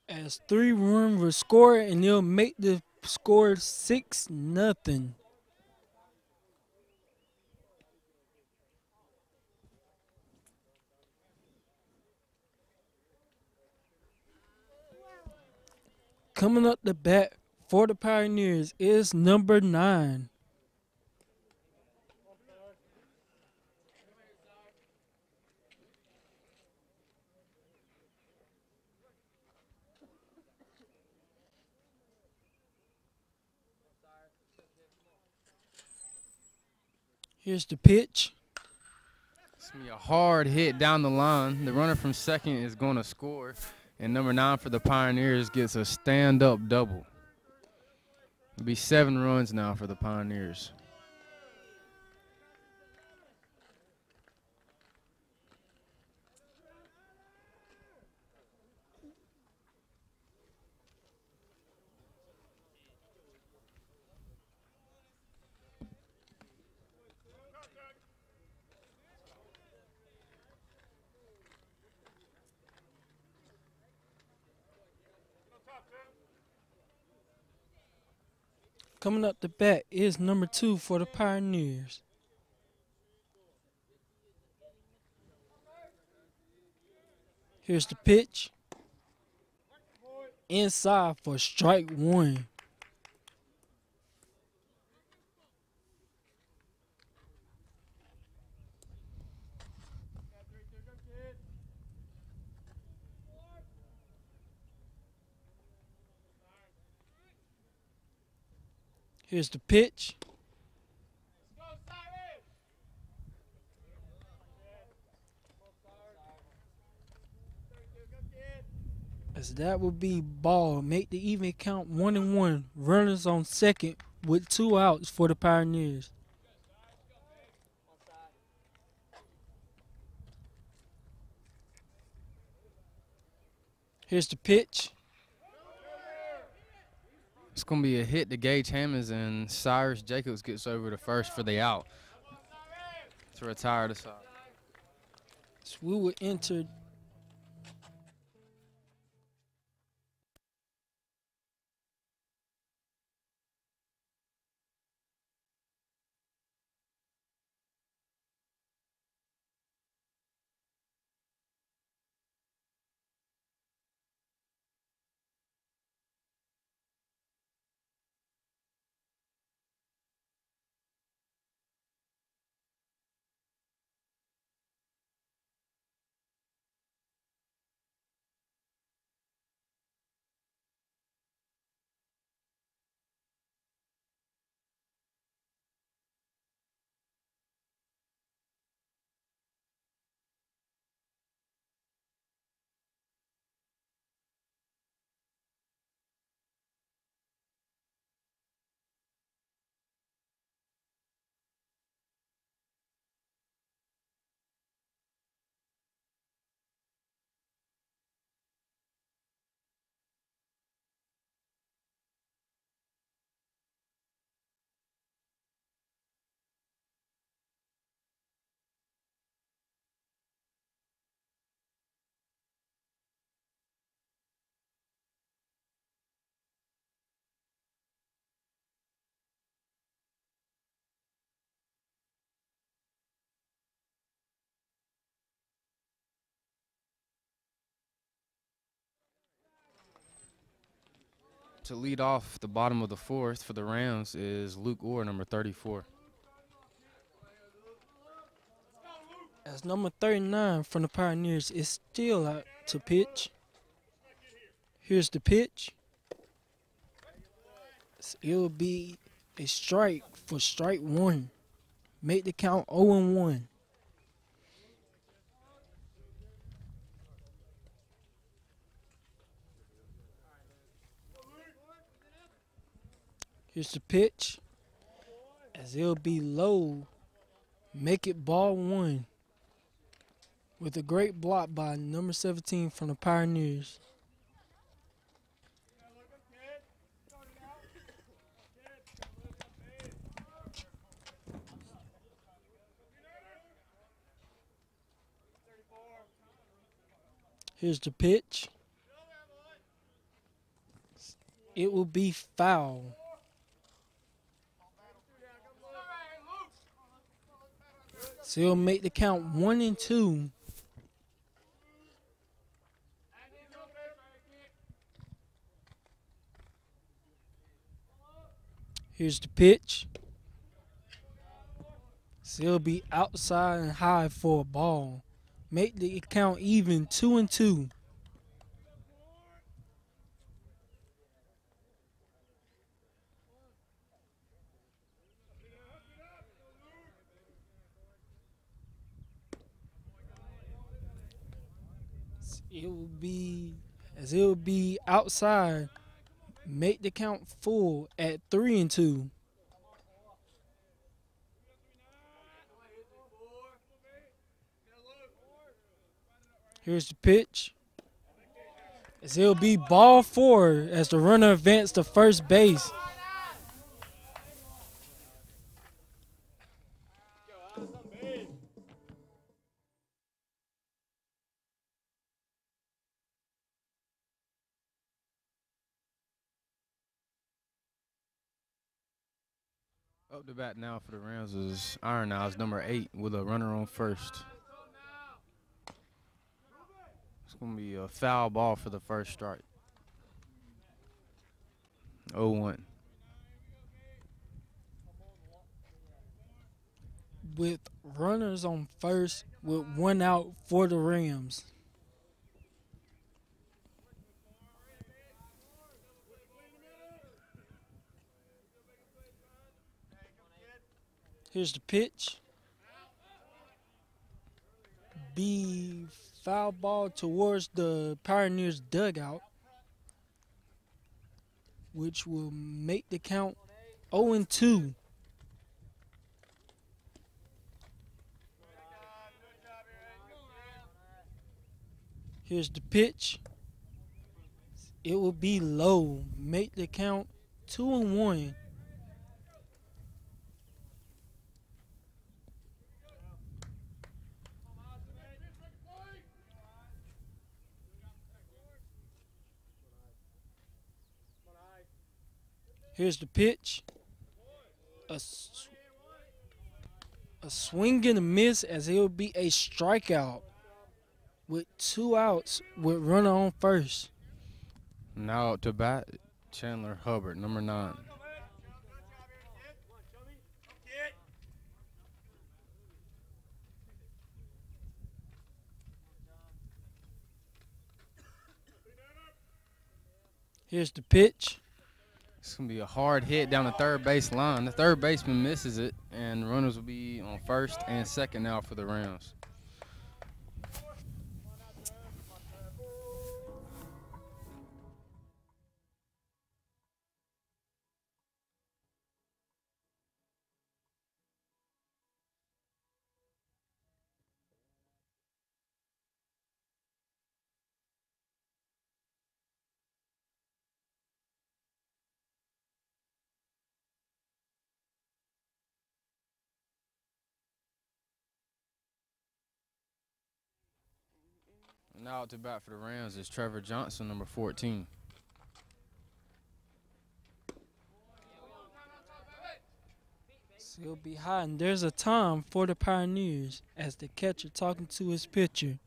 As 3 runs will score, and they'll make the score 6-0. Coming up the bat for the Pioneers is number 9. Here's the pitch. It's going to be a hard hit down the line. The runner from second is going to score. And number 9 for the Pioneers gets a stand-up double. It'll be 7 runs now for the Pioneers. Coming up the bat is number 2 for the Pioneers. Here's the pitch. Inside for strike 1. Here's the pitch. As that will be ball. Make the even count 1-1. Runners on second with 2 outs for the Pioneers. Here's the pitch. It's going to be a hit to Gage Hammonds, and Cyrus Jacobs gets over to first for the out to retire the side. So we will enter To lead off the bottom of the 4th for the Rams is Luke Orr, number 34. as number 39 from the Pioneers is still out to pitch. Here's the pitch. It'll be a strike for strike 1. Make the count 0-1. Here's the pitch. As it'll be low. Make it ball 1. With a great block by number 17 from the Pioneers. Here's the pitch. It will be foul. So he'll make the count 1-2. Here's the pitch. So he'll be outside and high for a ball. Make the count even 2-2. It will be as it will be outside. Make the count full at 3-2. Here's the pitch. As it'll be ball 4 as the runner advanced to first base. Up to bat now for the Rams is Iron Eyes, number 8, with a runner on first. It's going to be a foul ball for the first strike. 0-1. With runners on first with 1 out for the Rams. Here's the pitch. Be foul ball towards the Pioneers dugout, which will make the count 0-2. Here's the pitch. It will be low. Make the count 2-1. Here's the pitch. A swing and a miss as it will be a strikeout with 2 outs with runner on first. Now up to bat, Chandler Hubbard, number 9. Here's the pitch. It's going to be a hard hit down the third base line. The third baseman misses it, and runners will be on first and second now for the Rams. Now out to bat for the Rams is Trevor Johnson, number 14. So it'll be high, and there's a time for the Pioneers as the catcher talking to his pitcher.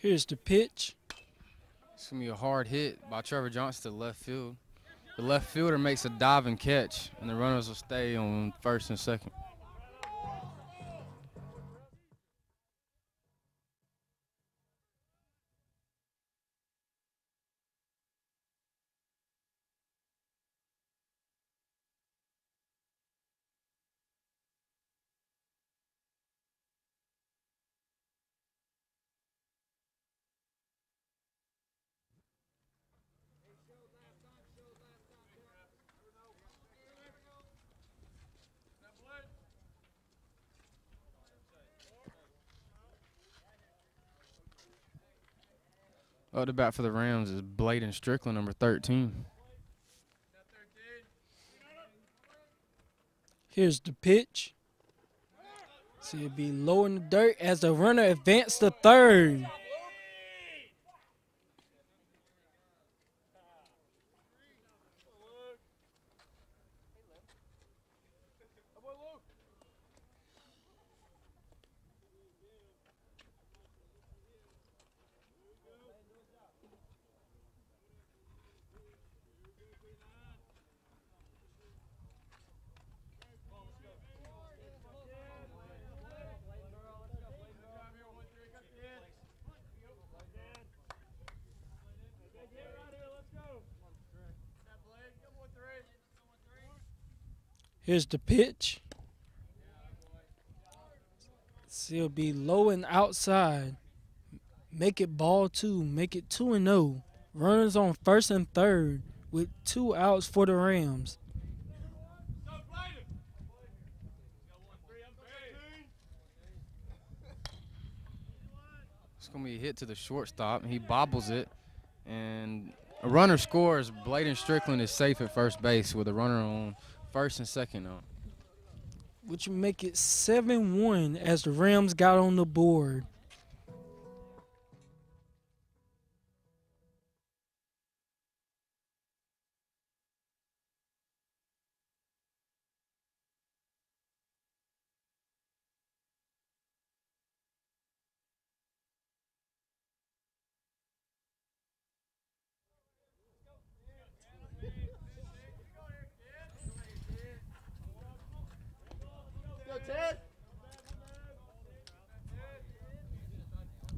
Here's the pitch. It's going to be a hard hit by Trevor Johnson to left field. The left fielder makes a diving catch, and the runners will stay on first and second. Up to bat for the Rams is Bladen Strickland, number 13. Here's the pitch. So it'll be low in the dirt as the runner advanced to third. Here's the pitch. It'll be low and outside. Make it ball two. Make it 2-0. Runners on first and third with 2 outs for the Rams. It's going to be a hit to the shortstop. He bobbles it. And a runner scores. Bladen Strickland is safe at first base with a runner on first and second on. Which will make it 7-1 as the Rams got on the board.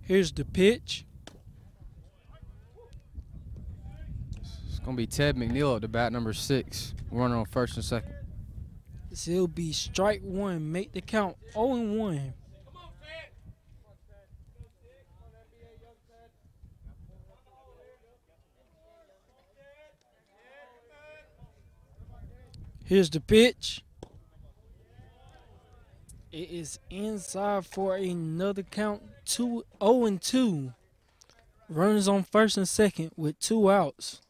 Here's the pitch. It's going to be Ted McNeil at the bat, number 6. Runner on first and second. It'll be strike one. Make the count 0-1. Here's the pitch. It is inside for another count, 0-2. Runners on first and second with 2 outs.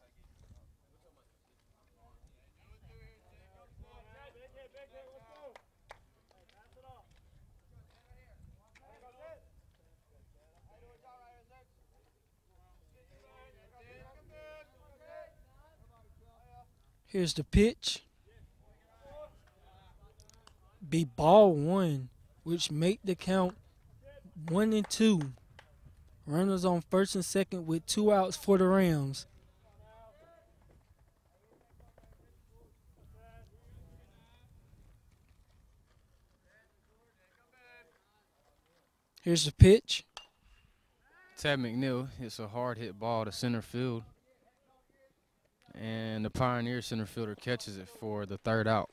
Here's the pitch. Be ball one, which make the count 1-2. Runners on first and second with 2 outs for the Rams. Here's the pitch. Ted McNeil hits a hard hit ball to center field. And the Pioneer center fielder catches it for the 3rd out.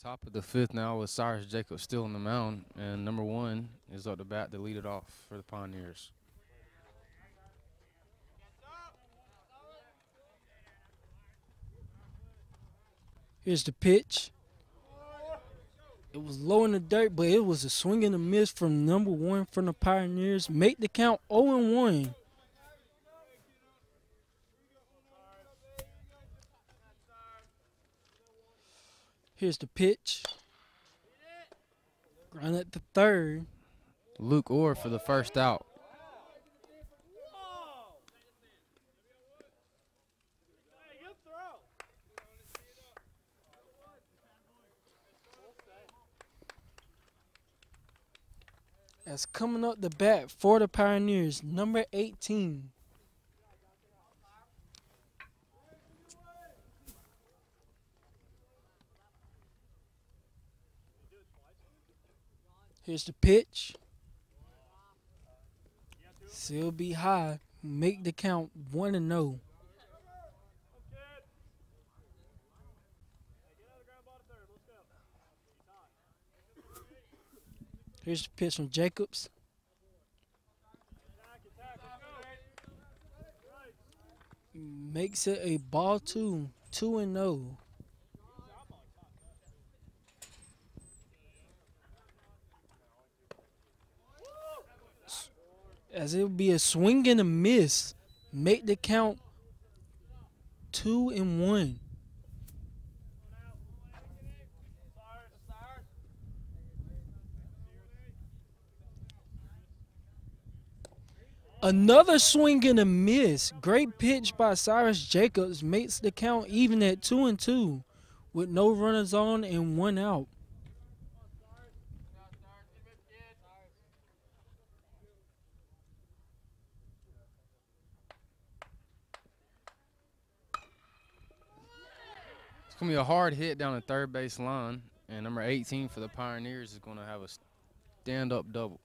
Top of the 5th now with Cyrus Jacobs still on the mound, and number 1 is up to bat to lead it off for the Pioneers. Here's the pitch. It was low in the dirt, but it was a swing and a miss from number 1 from the Pioneers. Make the count 0-1. Here's the pitch. Run at the third. Luke Orr for the first out. As coming up the bat for the Pioneers, number 18. Here's the pitch. Still be high. Make the count 1-0. Here's the pitch from Jacobs. Makes it a ball 2, 2-0. As it would be a swing and a miss. Make the count 2-1. Another swing and a miss. Great pitch by Cyrus Jacobs makes the count even at 2-2 with no runners on and 1 out. It's going to be a hard hit down the third base line, and number 18 for the Pioneers is going to have a stand-up double.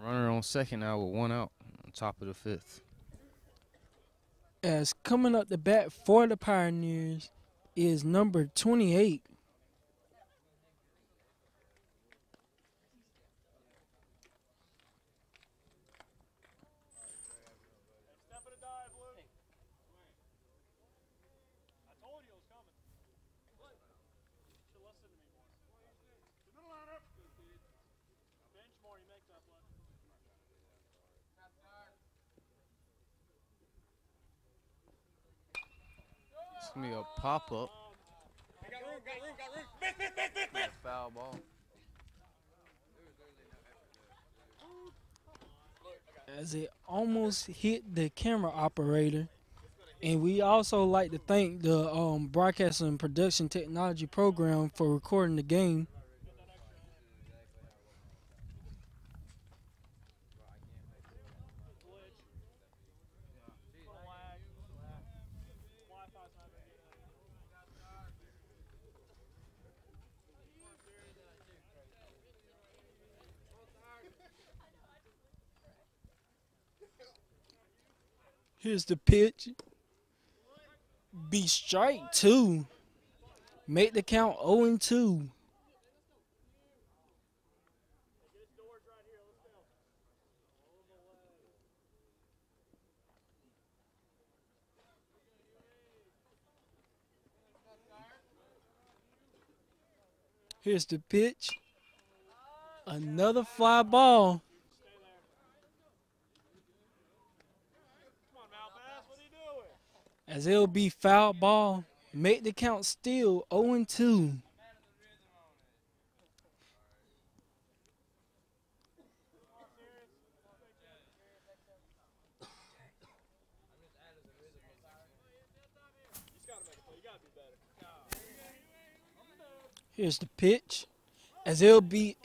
Runner on second now with 1 out on top of the 5th. As coming up the bat for the Pioneers is number 28. It's going to be a pop-up. Foul ball. As it almost hit the camera operator. And we also like to thank the broadcast and production technology program for recording the game. Here's the pitch. Be strike 2. Make the count 0-2. Here's the pitch. Another fly ball. As it'll be foul ball. Make the count still 0-2. Here's the pitch. As it'll be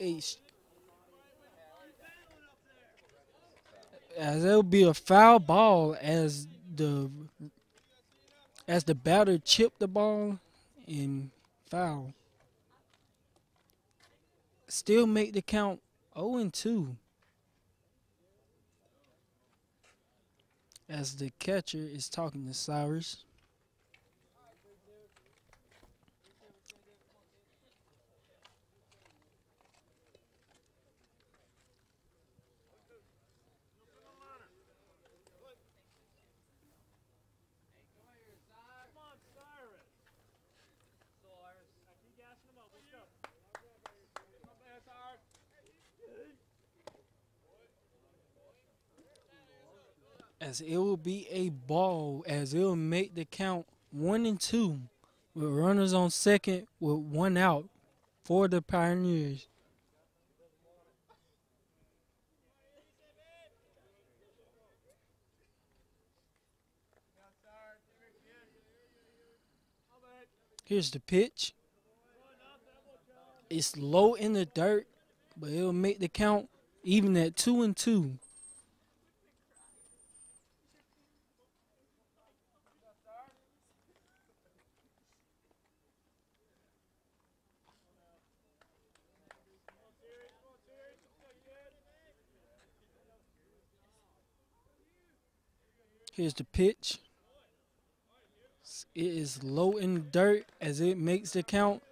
a foul ball as the batter chipped the ball and foul. Still make the count 0-2. As the catcher is talking to Cyrus. As it will be a ball, as it will make the count 1-2. with runners on second with 1 out for the Pioneers. Here's the pitch. It's low in the dirt, but it'll make the count even at 2-2. Here's the pitch. It is low in the dirt as it makes the count,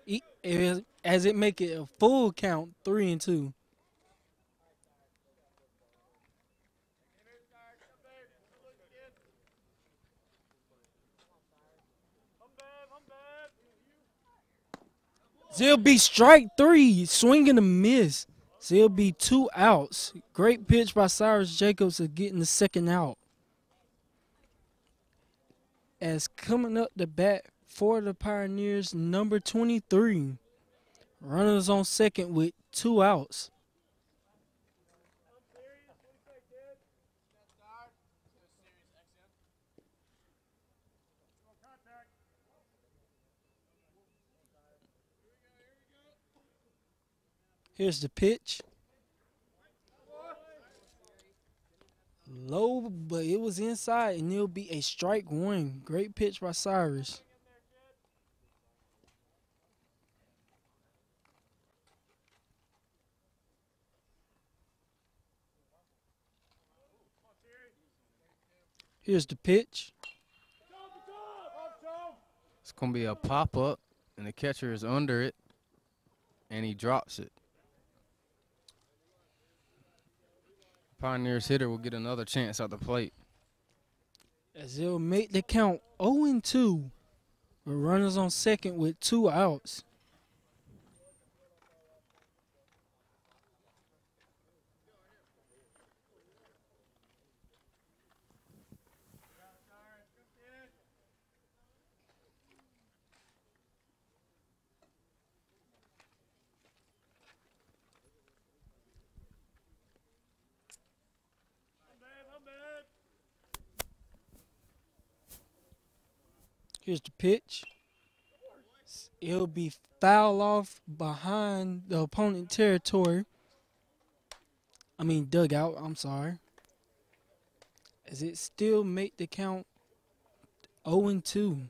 as it make it a full count, 3-2. It'll be strike 3, swing and a miss. So it'll be 2 outs. Great pitch by Cyrus Jacobs of getting the second out. As coming up the bat for the Pioneers, number 23. Runners on second with 2 outs. Here's the pitch. Low, but it was inside, and it'll be a strike 1. Great pitch by Cyrus. Here's the pitch. It's going to be a pop-up, and the catcher is under it, and he drops it. Pioneers hitter will get another chance at the plate. As it'll make the count 0-2 with runners on second with 2 outs. Here's the pitch. It'll be foul off behind the opponent territory. Dugout, I'm sorry. As it still make the count 0-2.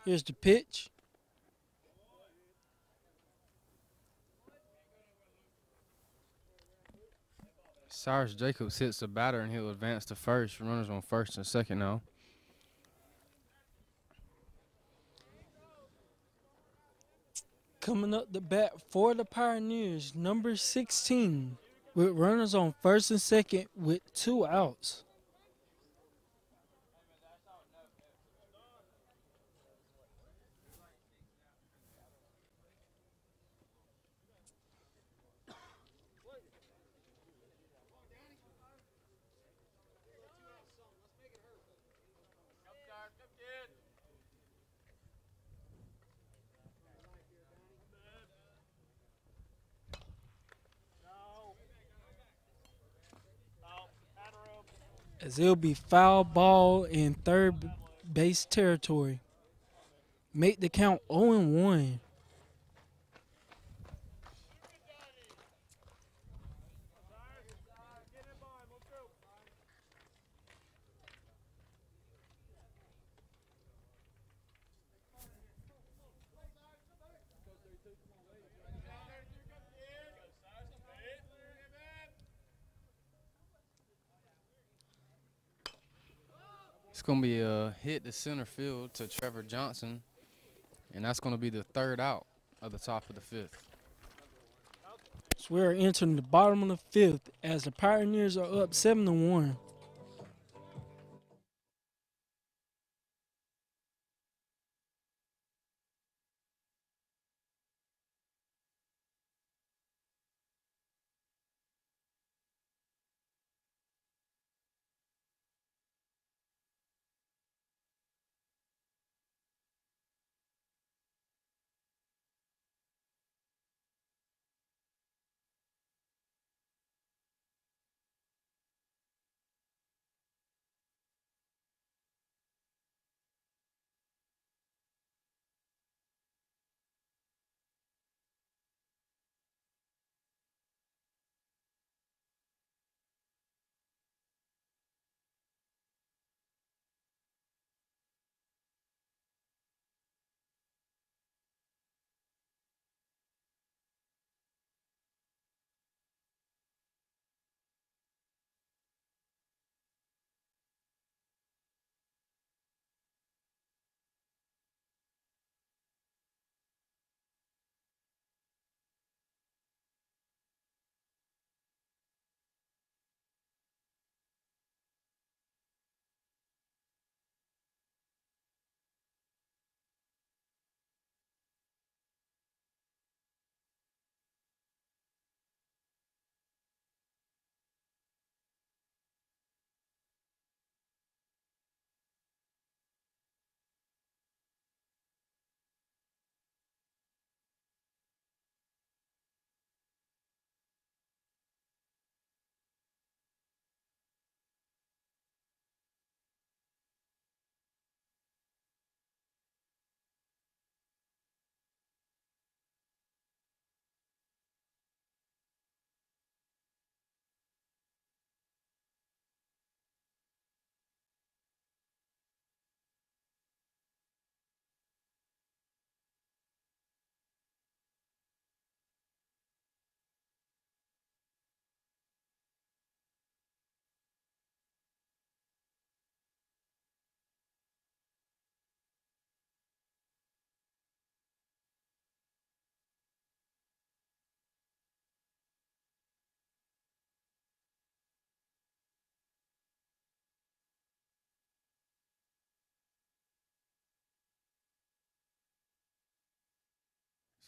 Here's the pitch. Cyrus Jacobs hits the batter, and he'll advance to first. Runners on first and second now. Coming up the bat for the Pioneers, number 16, with runners on first and second with 2 outs. As it'll be foul ball in third base territory. Make the count 0-1. It's going to be a hit to center field to Trevor Johnson, and that's going to be the 3rd out of the top of the 5th. So we're entering the bottom of the 5th as the Pioneers are up 7-1.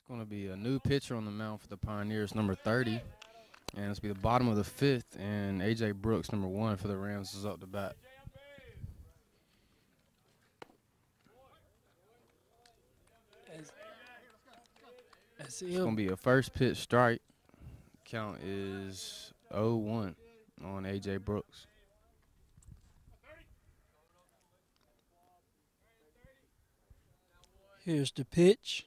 going to be a new pitcher on the mound for the Pioneers, number 30. And it's be the bottom of the 5th, and A.J. Brooks, number 1 for the Rams, is up to bat. It's going to be a first pitch strike. Count is 0-1 on A.J. Brooks. Here's the pitch.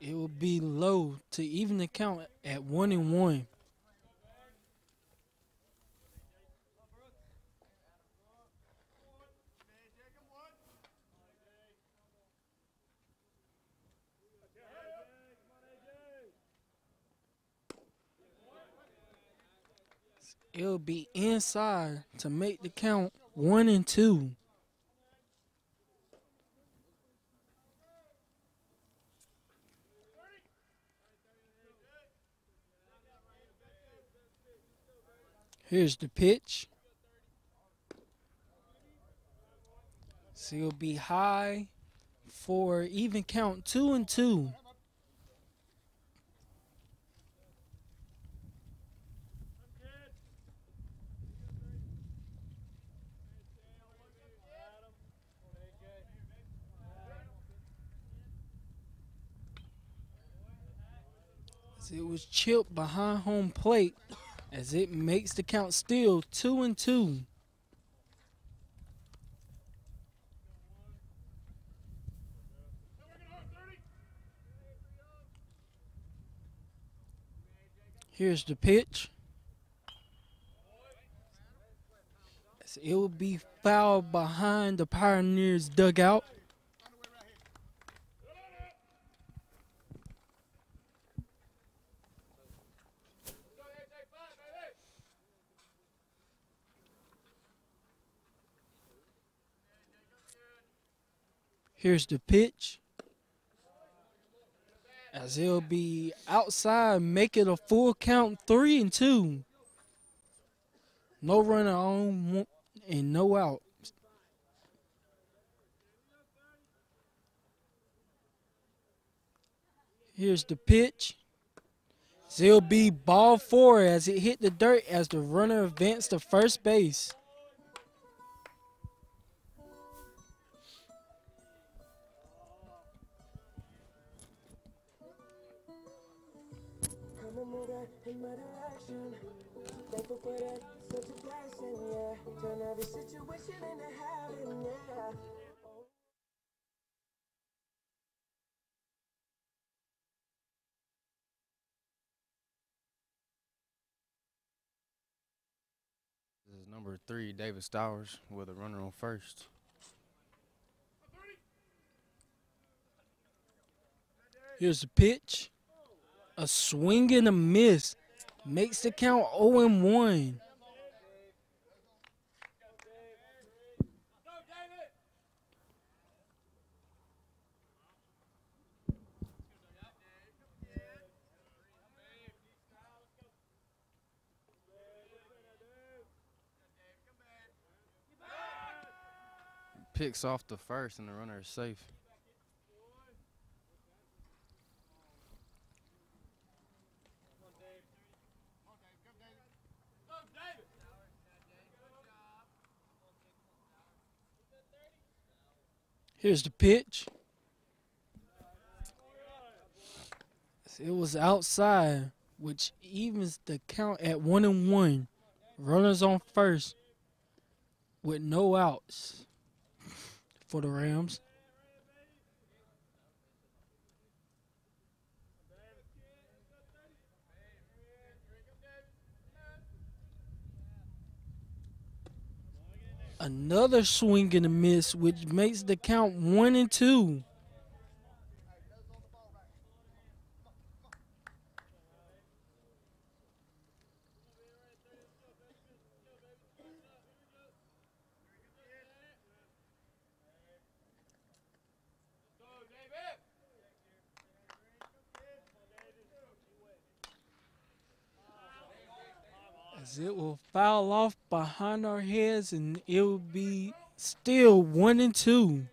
It will be low to even the count at 1-1. It'll be inside to make the count 1-2. Here's the pitch. So it'll be high for even count 2-2. So it was chipped behind home plate as it makes the count still 2-2. Here's the pitch. So it will be fouled behind the Pioneers dugout. Here's the pitch. As it'll be outside, make it a full count 3-2. No runner on and no out. Here's the pitch. So it'll be ball 4 as it hit the dirt as the runner advanced to first base. This is number 3, David Stowers, with a runner on first. Here's the pitch. A swing and a miss. Makes the count 0-1. Picks off the first, and the runner is safe. Here's the pitch. It was outside, which evens the count at 1-1. Runners on first with no outs for the Rams. Another swing and a miss, which makes the count 1-2. As it will foul off behind our heads, and it will be still 1-2.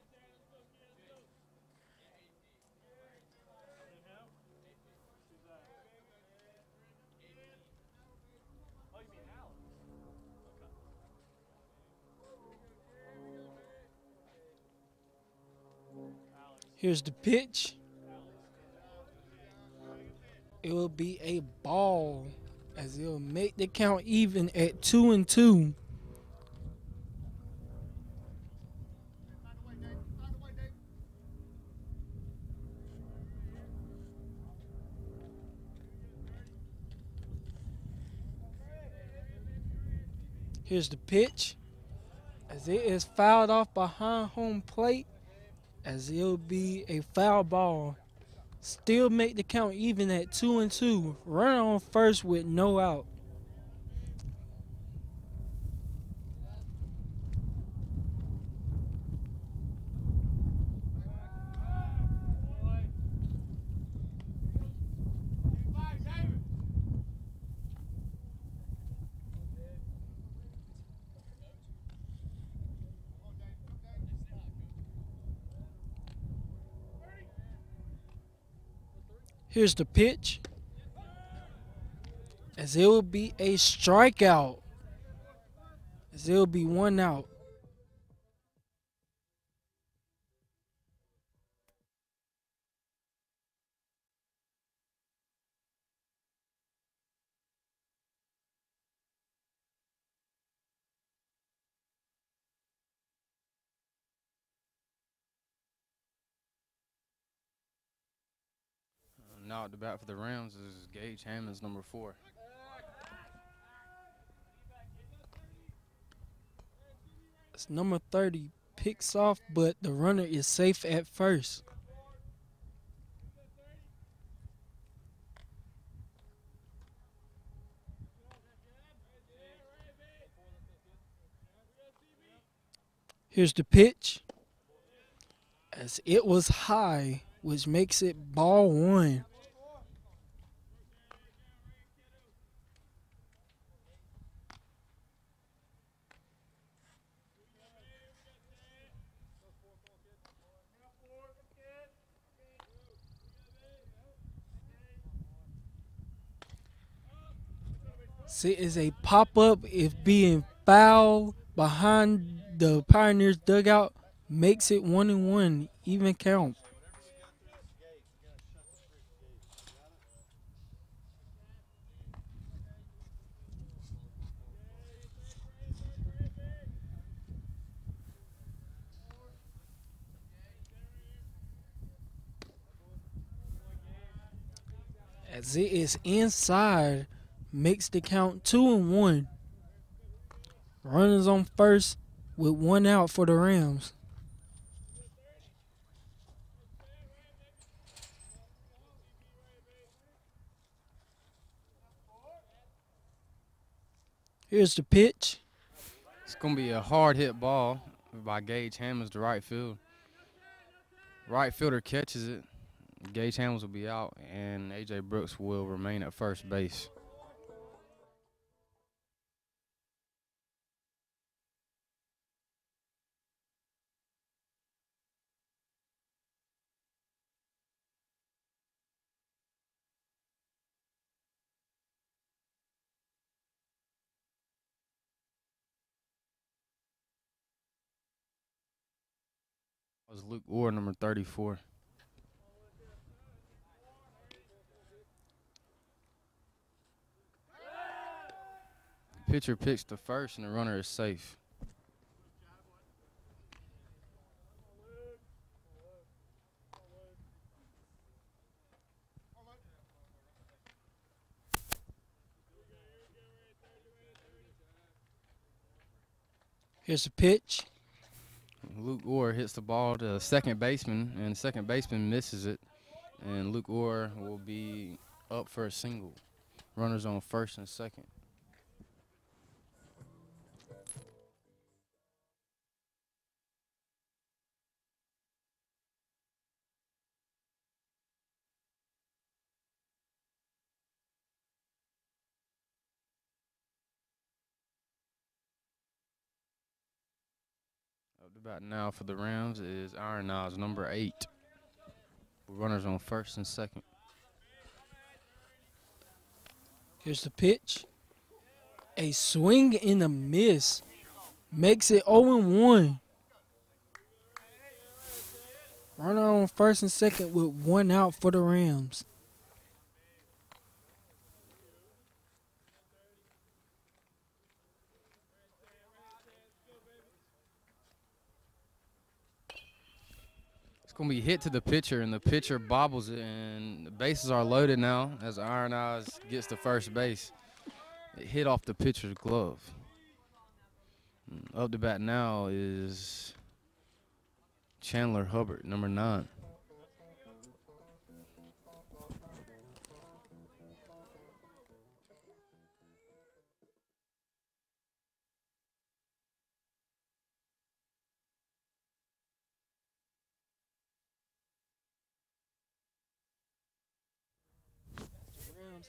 Here's the pitch. It will be a ball as it'll make the count even at 2-2. Here's the pitch as it is fouled off behind home plate as it'll be a foul ball. Still make the count even at 2-2. Runner on first with no out. Here's the pitch as it will be a strikeout as it will be 1 out. Now at the bat for the Rams is Gage Hammond's number 4. It's number 30 picks off, but the runner is safe at first. Here's the pitch as it was high, which makes it ball 1. See, it's a pop-up if being fouled behind the Pioneers dugout makes it 1-1, even count. As it is inside, makes the count 2-1. Runners on first with 1 out for the Rams. Here's the pitch. It's going to be a hard hit ball by Gage Hammonds to right field. Right fielder catches it. Gage Hammonds will be out, and A.J. Brooks will remain at first base. That was Luke Orr, number 34. Pitcher pitched to first, and the runner is safe. Here's the pitch. Luke Orr hits the ball to second baseman, and the second baseman misses it. And Luke Orr will be up for a single. Runners on first and second. Up to bat now for the Rams is Iron Eyes, number 8. Runners on first and second. Here's the pitch. A swing and a miss makes it 0-1. Runner on first and second with one out for the Rams. It's going to be hit to the pitcher, and the pitcher bobbles it, and the bases are loaded now as Iron Eyes gets to first base. It hit off the pitcher's glove. Up to bat now is Chandler Hubbard, number 9.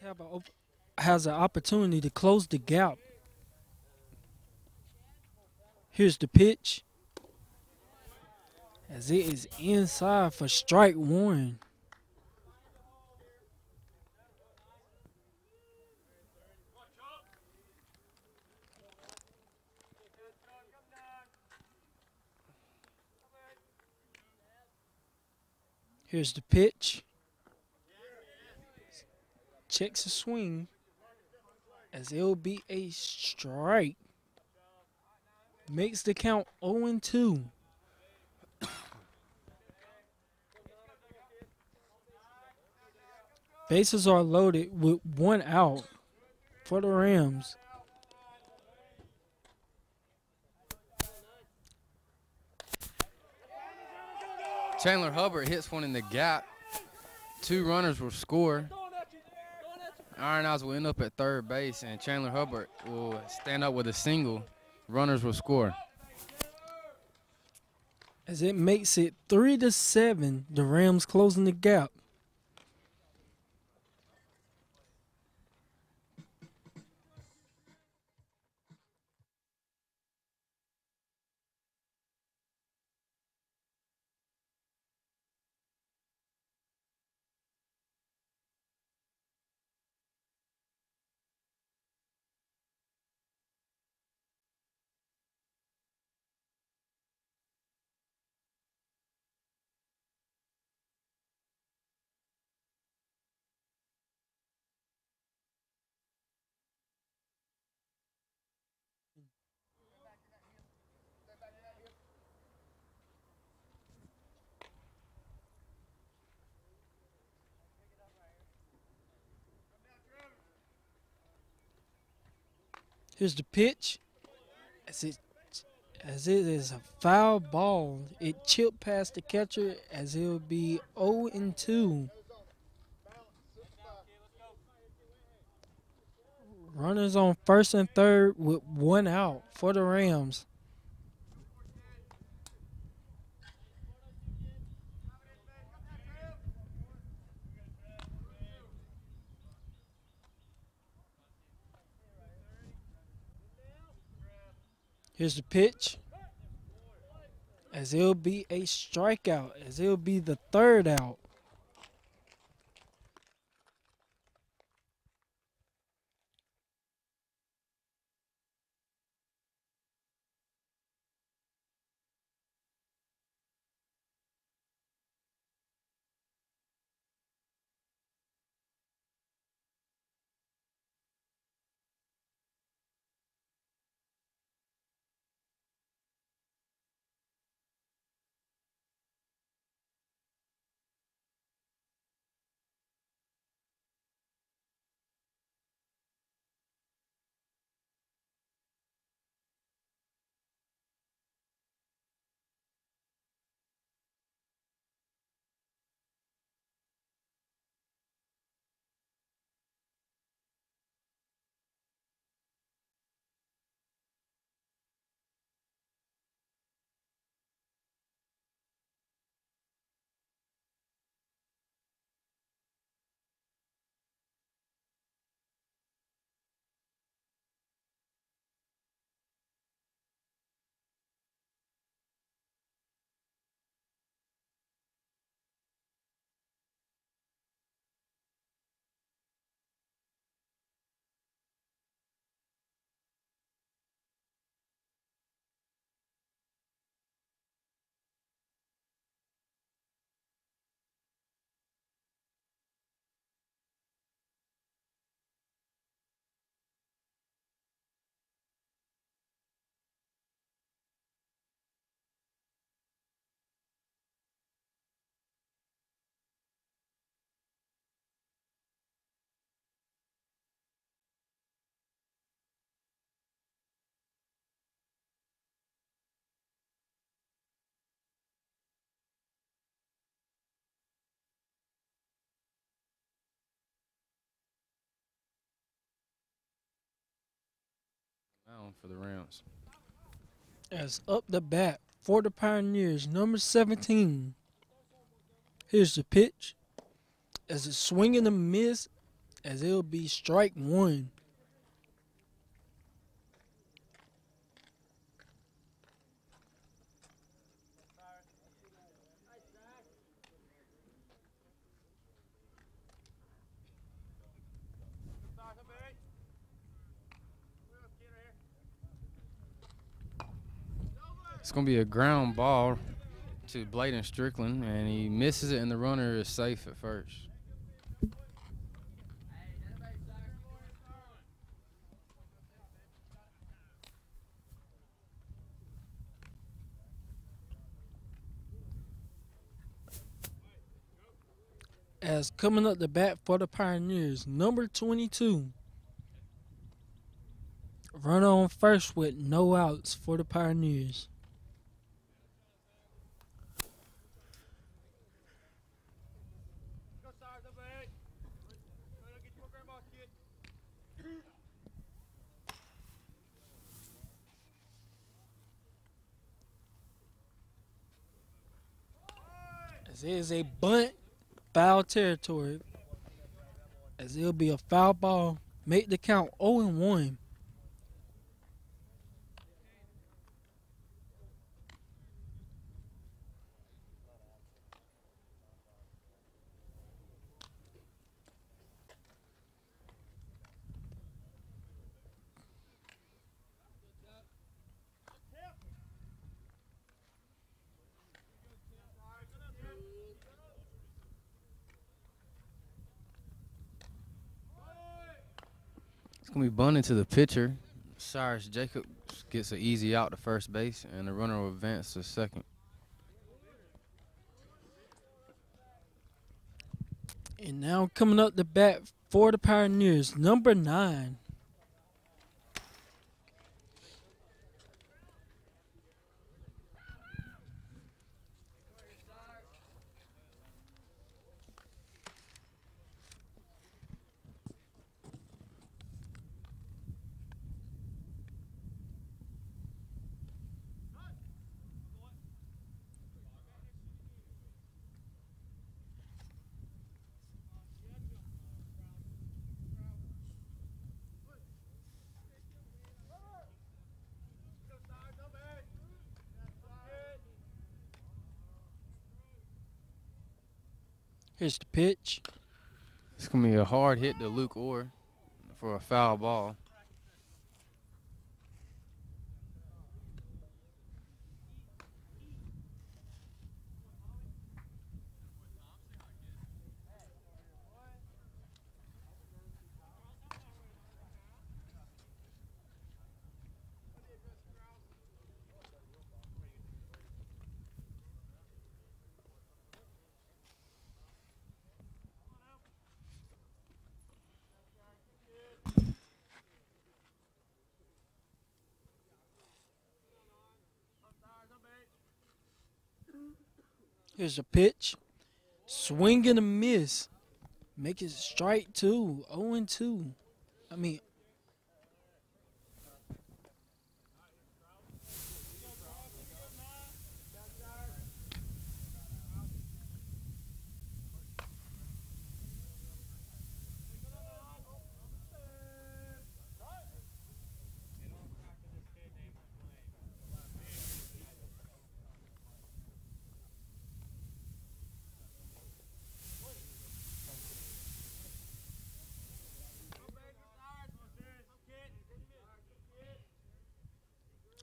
Rams has an opportunity to close the gap. Here's the pitch. As it is inside for strike one. Here's the pitch. Checks the swing. As it'll be a strike. Makes the count 0-2. Bases are loaded with one out for the Rams. Chandler Hubbard hits one in the gap. 2 runners will score. Iron Eyes will end up at third base, and Chandler Hubbard will stand up with a single. Runners will score. As it makes it 3-7, the Rams closing the gap. Here's the pitch. As it is a foul ball, it chipped past the catcher as it will be 0-2. Runners on first and third with one out for the Rams. Here's the pitch. As it'll be a strikeout, as it'll be the third out. for the Rams. As up the bat for the Pioneers, number 17. Here's the pitch. As a swing and a miss, as it'll be strike one. It's going to be a ground ball to Bladen Strickland, and he misses it, and the runner is safe at first. As coming up the bat for the Pioneers, number 22. Runner on first with no outs for the Pioneers. As it is a bunt, foul territory. As it'll be a foul ball, make the count 0-1. It's going to be bunted to the pitcher. Cyrus Jacobs gets an easy out to first base, and the runner will advance to second. And now coming up the bat for the Pioneers, number 9. Here's the pitch. It's going to be a hard hit to Luke Orr for a foul ball. Here's a pitch. Swing and a miss. Make it strike 2. 0-2. I mean,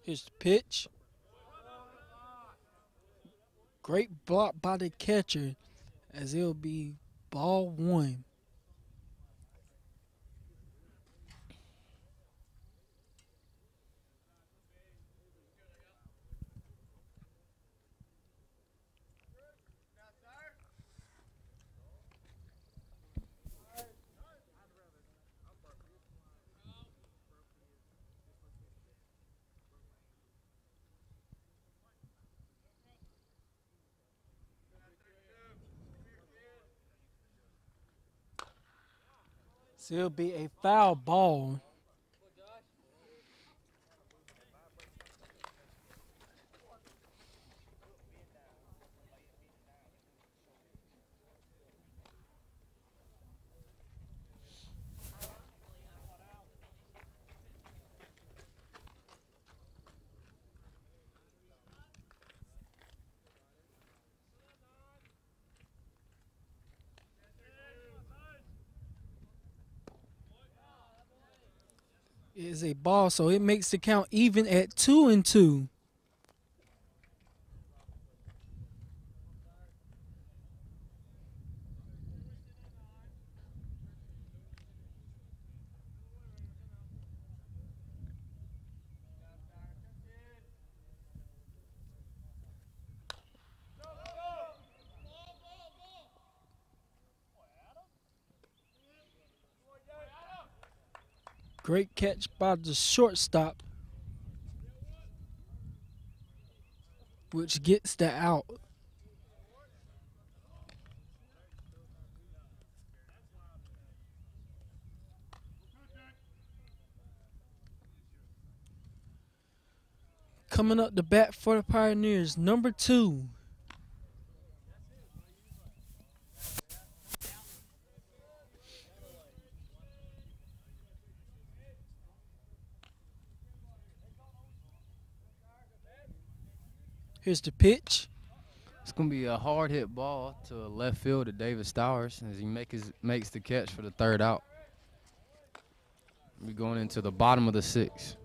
here's the pitch. Great block by the catcher, as it'll be ball 1. So it'll be a foul ball. is a ball, so it makes the count even at 2-2. Great catch by the shortstop, which gets the out. Coming up to bat for the Pioneers, number 2. Here's the pitch. It's going to be a hard hit ball to left field to David Stowers as he makes the catch for the third out. We're going into the bottom of the 6th.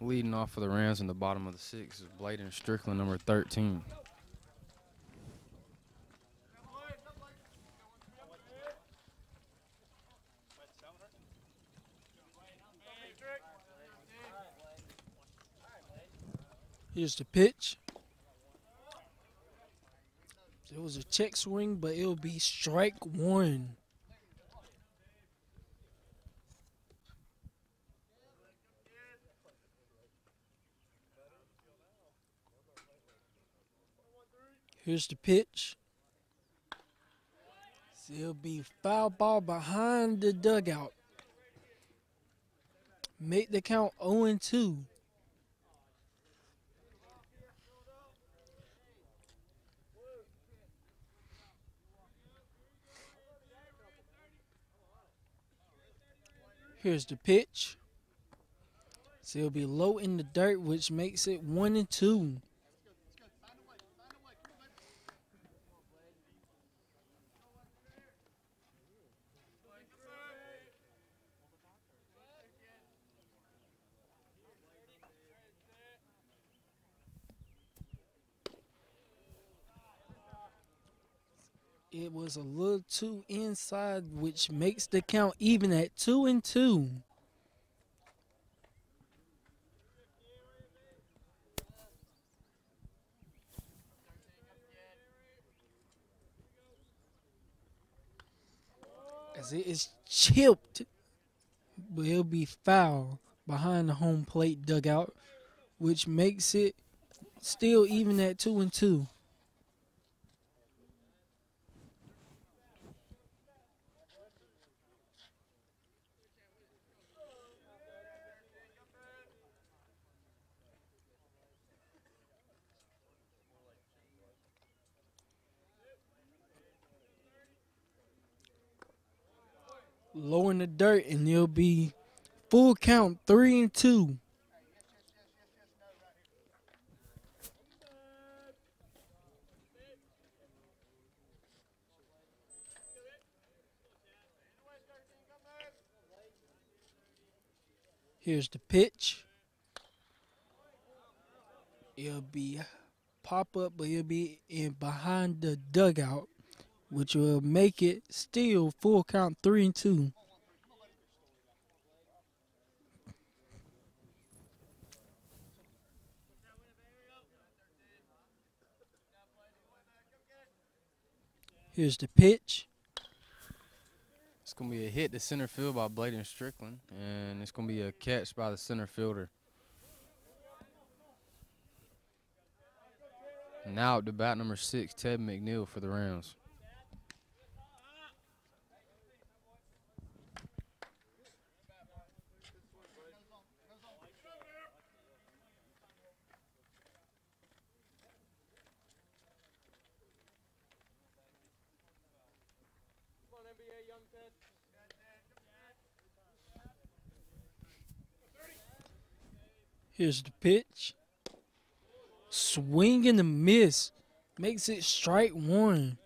Leading off for the Rams in the bottom of the 6th is Bladen Strickland, number 13. Here's the pitch. It was a check swing, but it'll be strike 1. Here's the pitch. It'll be foul ball behind the dugout. Make the count 0-2. Here's the pitch. So it'll be low in the dirt, which makes it 1-2. It was a little too inside, which makes the count even at 2-2. As it is chipped, but it'll be foul behind the home plate dugout, which makes it still even at 2-2. low in the dirt, and it'll be full count 3-2. Here's the pitch. It'll be pop up, but it'll be in behind the dugout, which will make it still full count 3-2. Here's the pitch. It's going to be a hit to center field by Bladen Strickland, and it's going to be a catch by the center fielder. Now up to bat number 6, Ted McNeil for the Rams. Here's the pitch. Swing and a miss. Makes it strike one.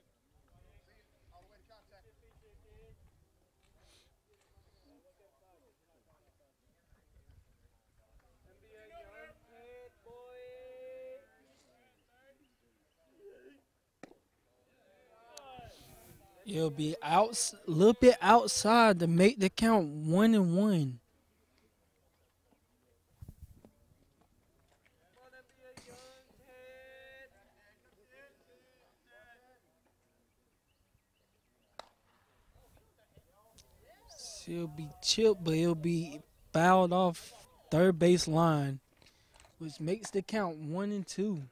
It'll be out, a little bit outside to make the count 1-1. It'll be chipped, but it'll be fouled off third base line, which makes the count 1-2.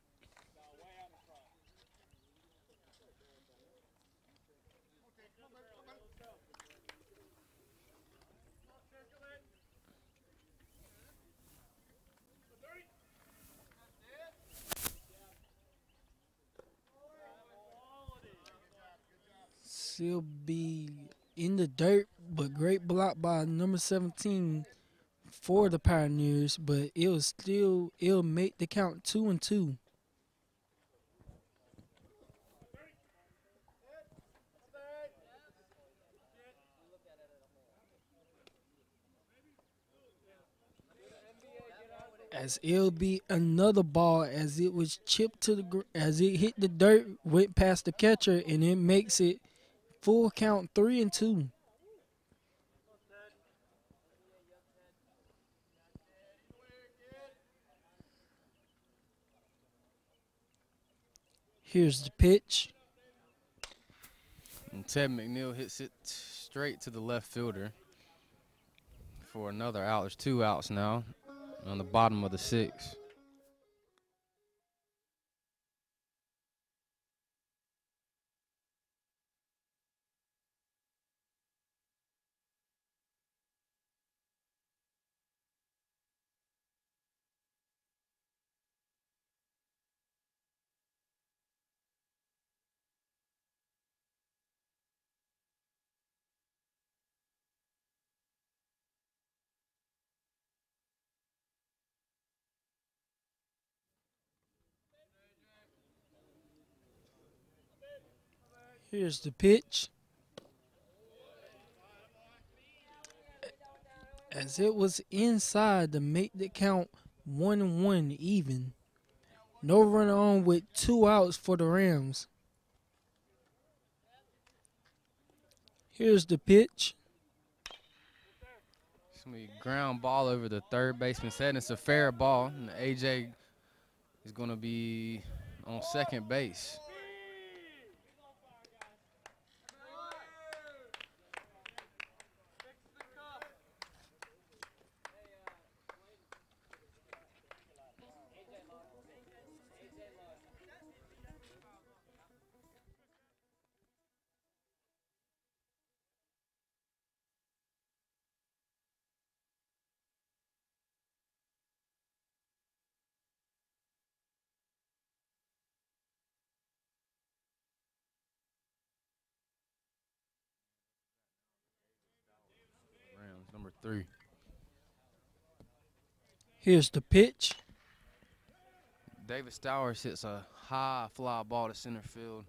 It'll be in the dirt, but great block by number 17 for the Pioneers, but it'll make the count 2-2. As it'll be another ball as it was chipped to the as it hit the dirt, went past the catcher, and it makes it full count 3-2. Here's the pitch. And Ted McNeil hits it straight to the left fielder for another out. There's 2 outs now on the bottom of the 6th. Here's the pitch. As it was inside to make the count 1-1 even. No runner on with 2 outs for the Rams. Here's the pitch. It's going to be a ground ball over the third baseman's head, and it's a fair ball. And AJ is going to be on second base. 3. Here's the pitch. David Stowers hits a high fly ball to center field,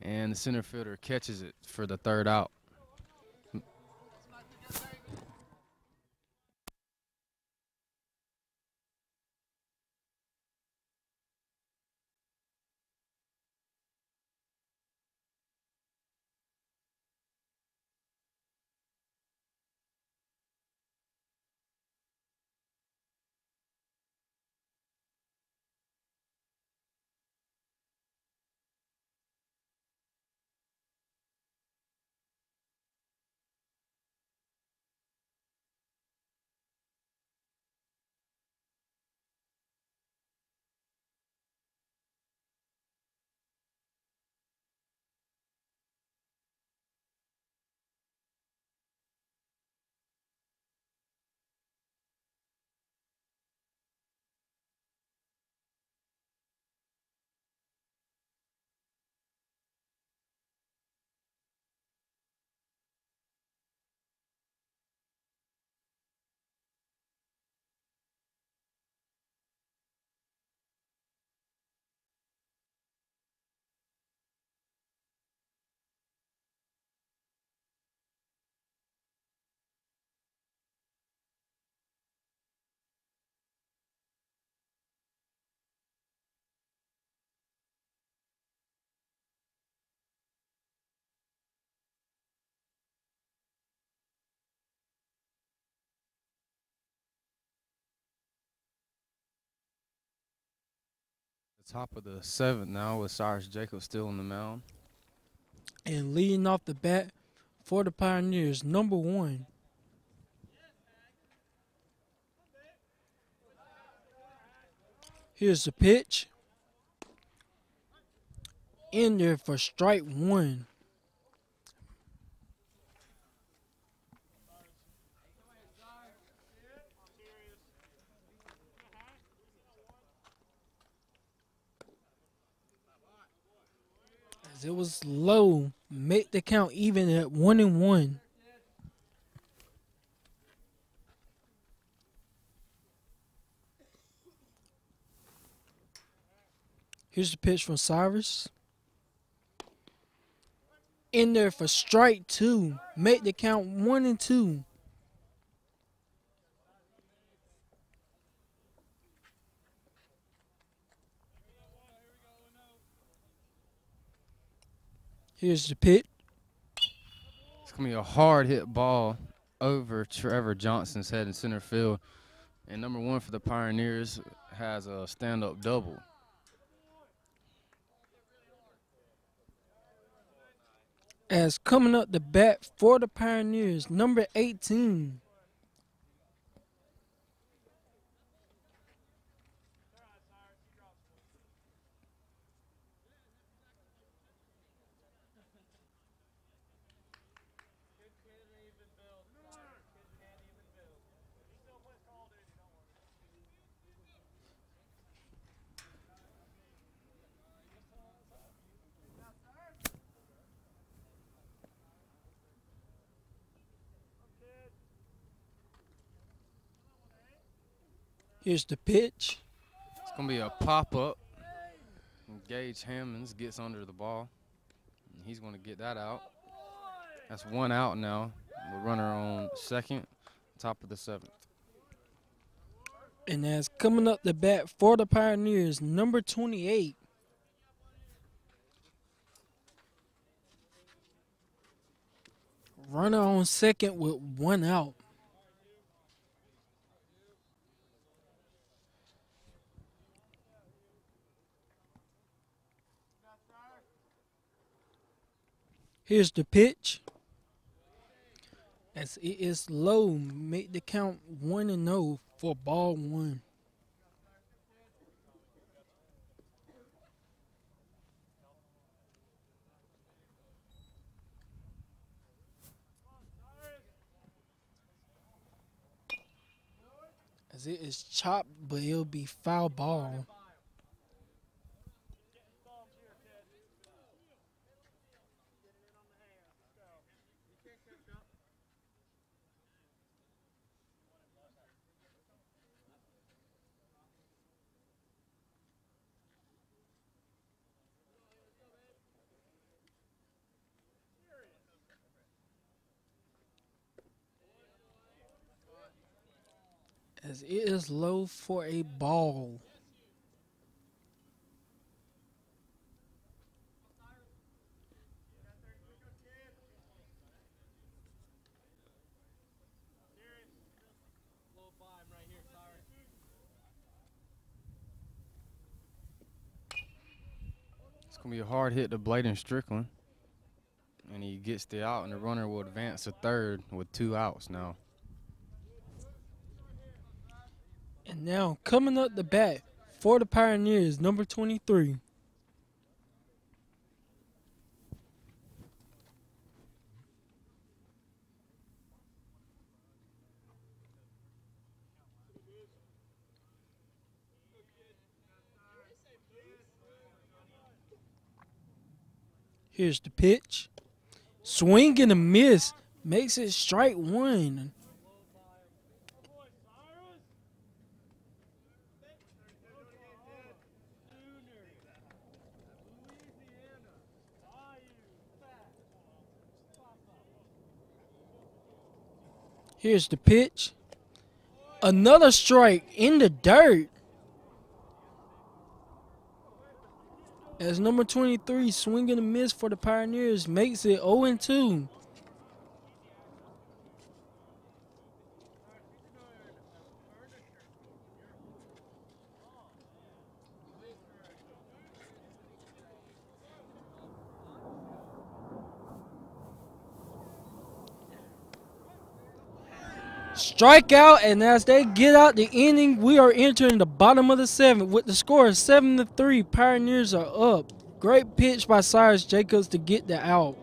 and the center fielder catches it for the 3rd out. The top of the 7th now with Cyrus Jacobs still on the mound. And leading off the bat for the Pioneers, number 1. Here's the pitch. In there for strike 1. As it was low, make the count even at 1-1. Here's the pitch from Cyrus. In there for strike 2. Make the count 1-2. Here's the pitch. It's going to be a hard hit ball over Trevor Johnson's head in center field. And number 1 for the Pioneers has a stand-up double. As coming up the bat for the Pioneers, number 18. Here's the pitch. It's going to be a pop-up. Gage Hammonds gets under the ball. And he's going to get that out. That's 1 out now. The runner on 2nd, top of the 7th. And as coming up the bat for the Pioneers, number 28. Runner on 2nd with 1 out. Here's the pitch. As it is low, make the count 1-0 for ball 1. As it is chopped, but it'll be foul ball. as it is low for a ball. It's going to be a hard hit to Bladen Strickland. And he gets the out, and the runner will advance to third with 2 outs now. And now coming up the bat for the Pioneers, number 23. Here's the pitch. Swing and a miss. Makes it strike one. Here's the pitch. Another strike in the dirt. As number 23, swinging a miss for the Pioneers, makes it 0-2. Strikeout, and as they get out the inning, we are entering the bottom of the 7th with the score of 7-3. Pioneers are up. Great pitch by Cyrus Jacobs to get the out.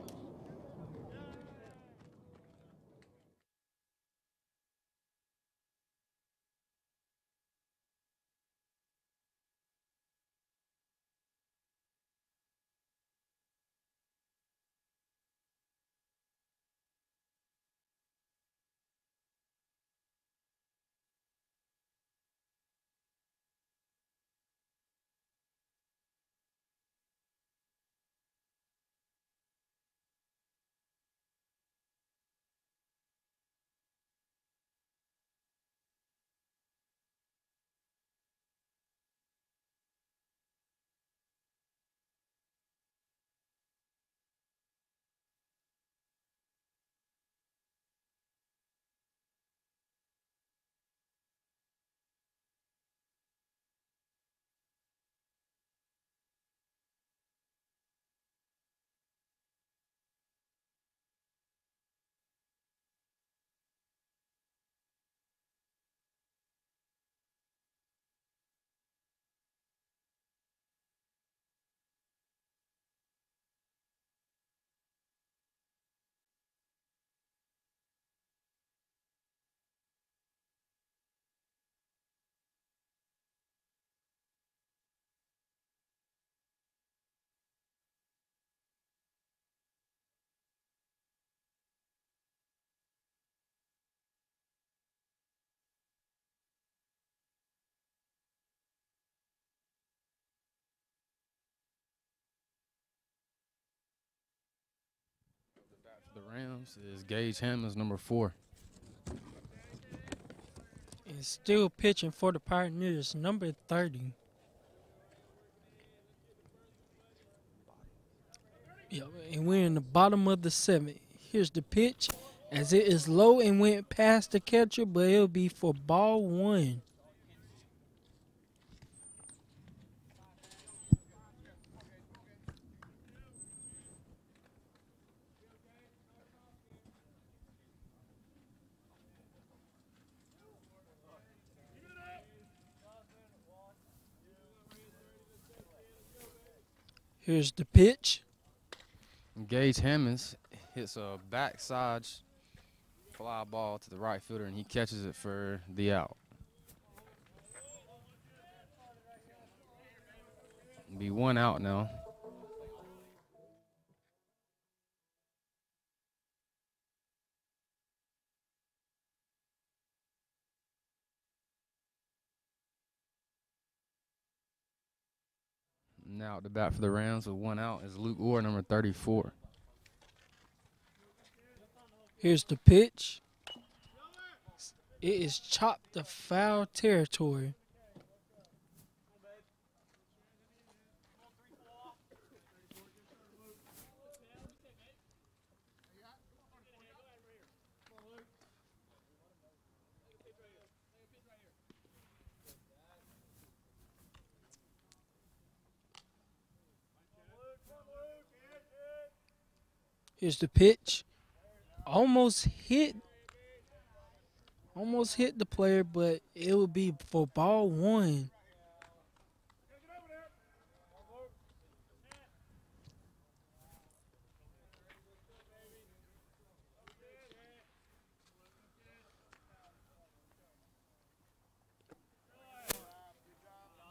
The Rams is Gage Hammons, number 4. And still pitching for the Pioneers, number 30. Yep, and we're in the bottom of the 7th. Here's the pitch, as it is low and went past the catcher, but it'll be for ball 1. Here's the pitch. Gage Hammons hits a backside fly ball to the right fielder, and he catches it for the out. Be 1 out now. Now at the bat for the Rams with 1 out is Luke Orr, number 34. Here's the pitch. It is chopped to foul territory. Here's the pitch. Almost hit. Almost hit the player, but it would be for ball one.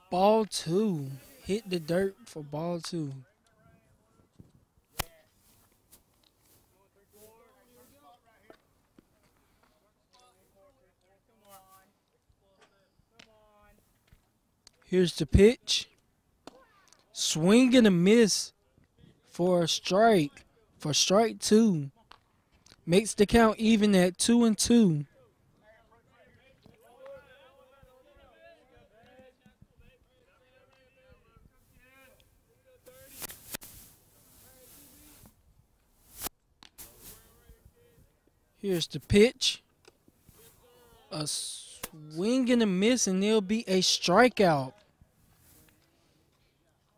Ball two. Hit the dirt for ball two. Here's the pitch. Swing and a miss for a strike. For strike two. Makes the count even at 2-2. Here's the pitch. A swing and a miss, and there'll be a strikeout.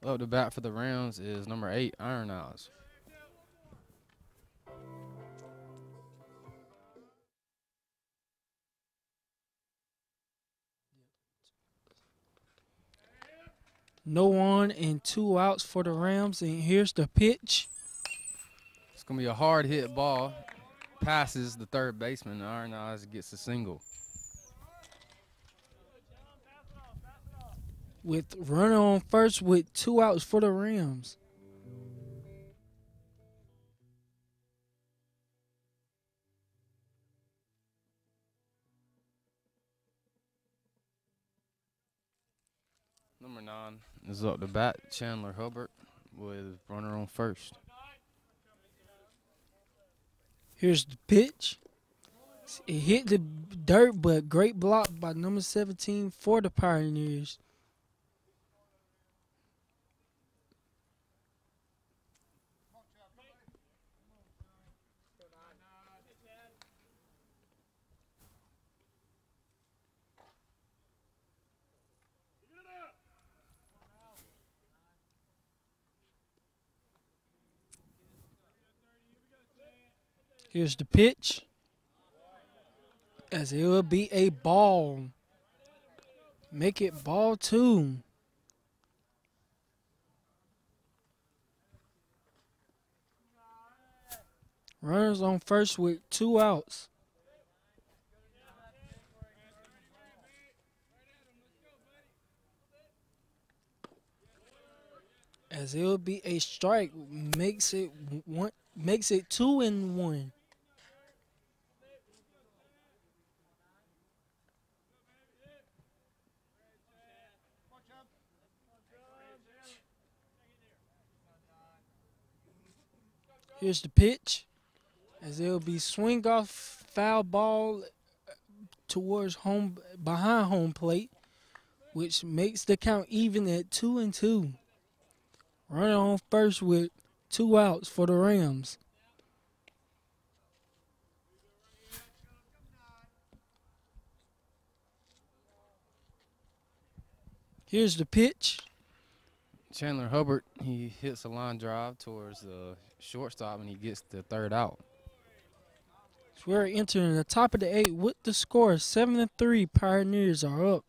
Up to bat for the Rams is number 8, Iron Eyes. No on and 2 outs for the Rams, and here's the pitch. It's going to be a hard hit ball. Passes the third baseman. Iron Eyes gets a single. With runner on first with 2 outs for the Rams. Number 9 is up to bat, Chandler Hubbard, with runner on first. Here's the pitch. It hit the dirt, but great block by number 17 for the Pioneers. Here's the pitch. As it will be a ball. Make it ball two. Runners on first with 2 outs. As it will be a strike, makes it 2-1. Here's the pitch. As it will be swing off foul ball towards behind home plate, which makes the count even at 2-2. Runner on first with 2 outs for the Rams. Here's the pitch. Chandler Hubbard, he hits a line drive towards the shortstop, and he gets the third out. So we're entering the top of the 8th with the score 7-3. Pioneers are up.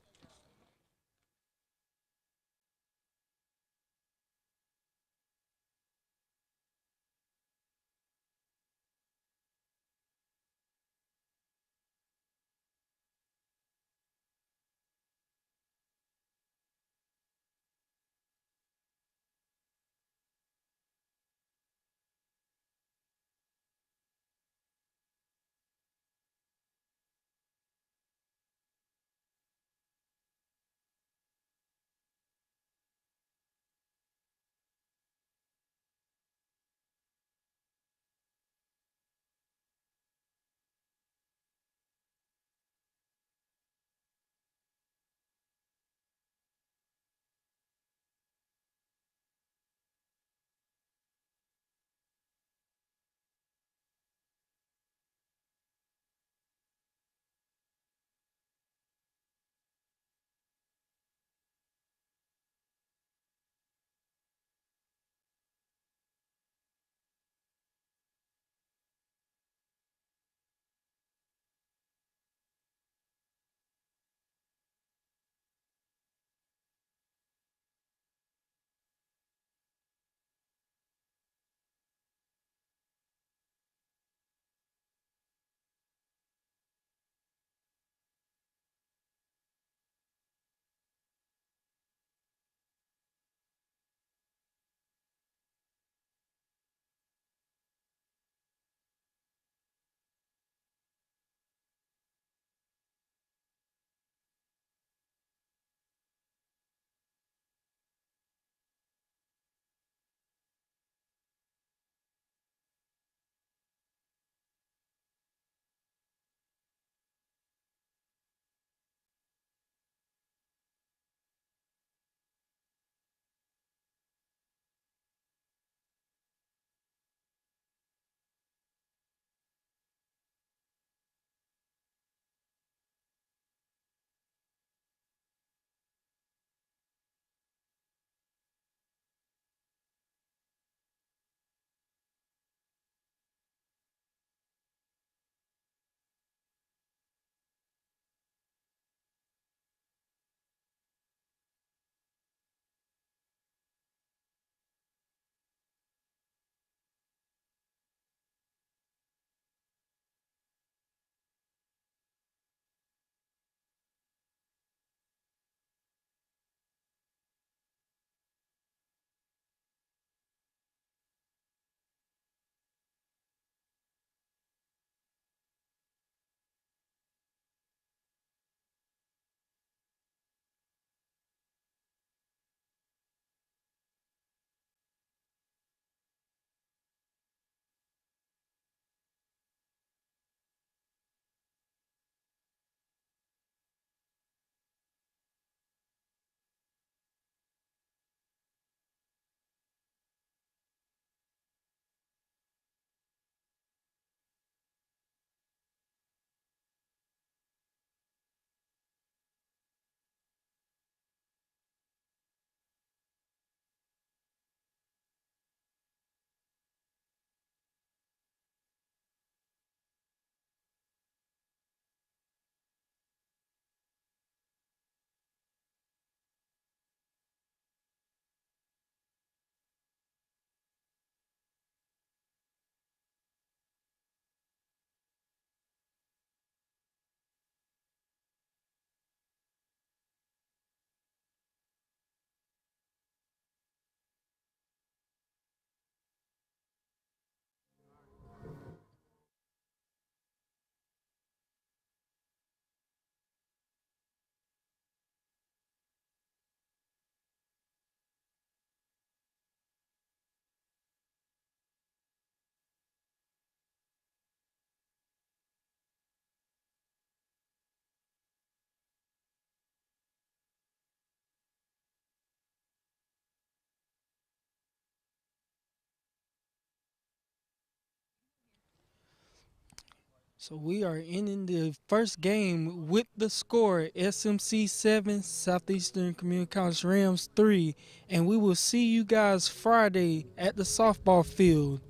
So we are ending the first game with the score SMC 7, Southeastern Community College Rams 3. And we will see you guys Friday at the softball field.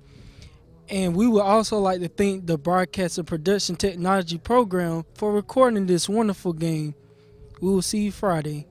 And we would also like to thank the Broadcast and Production Technology Program for recording this wonderful game. We will see you Friday.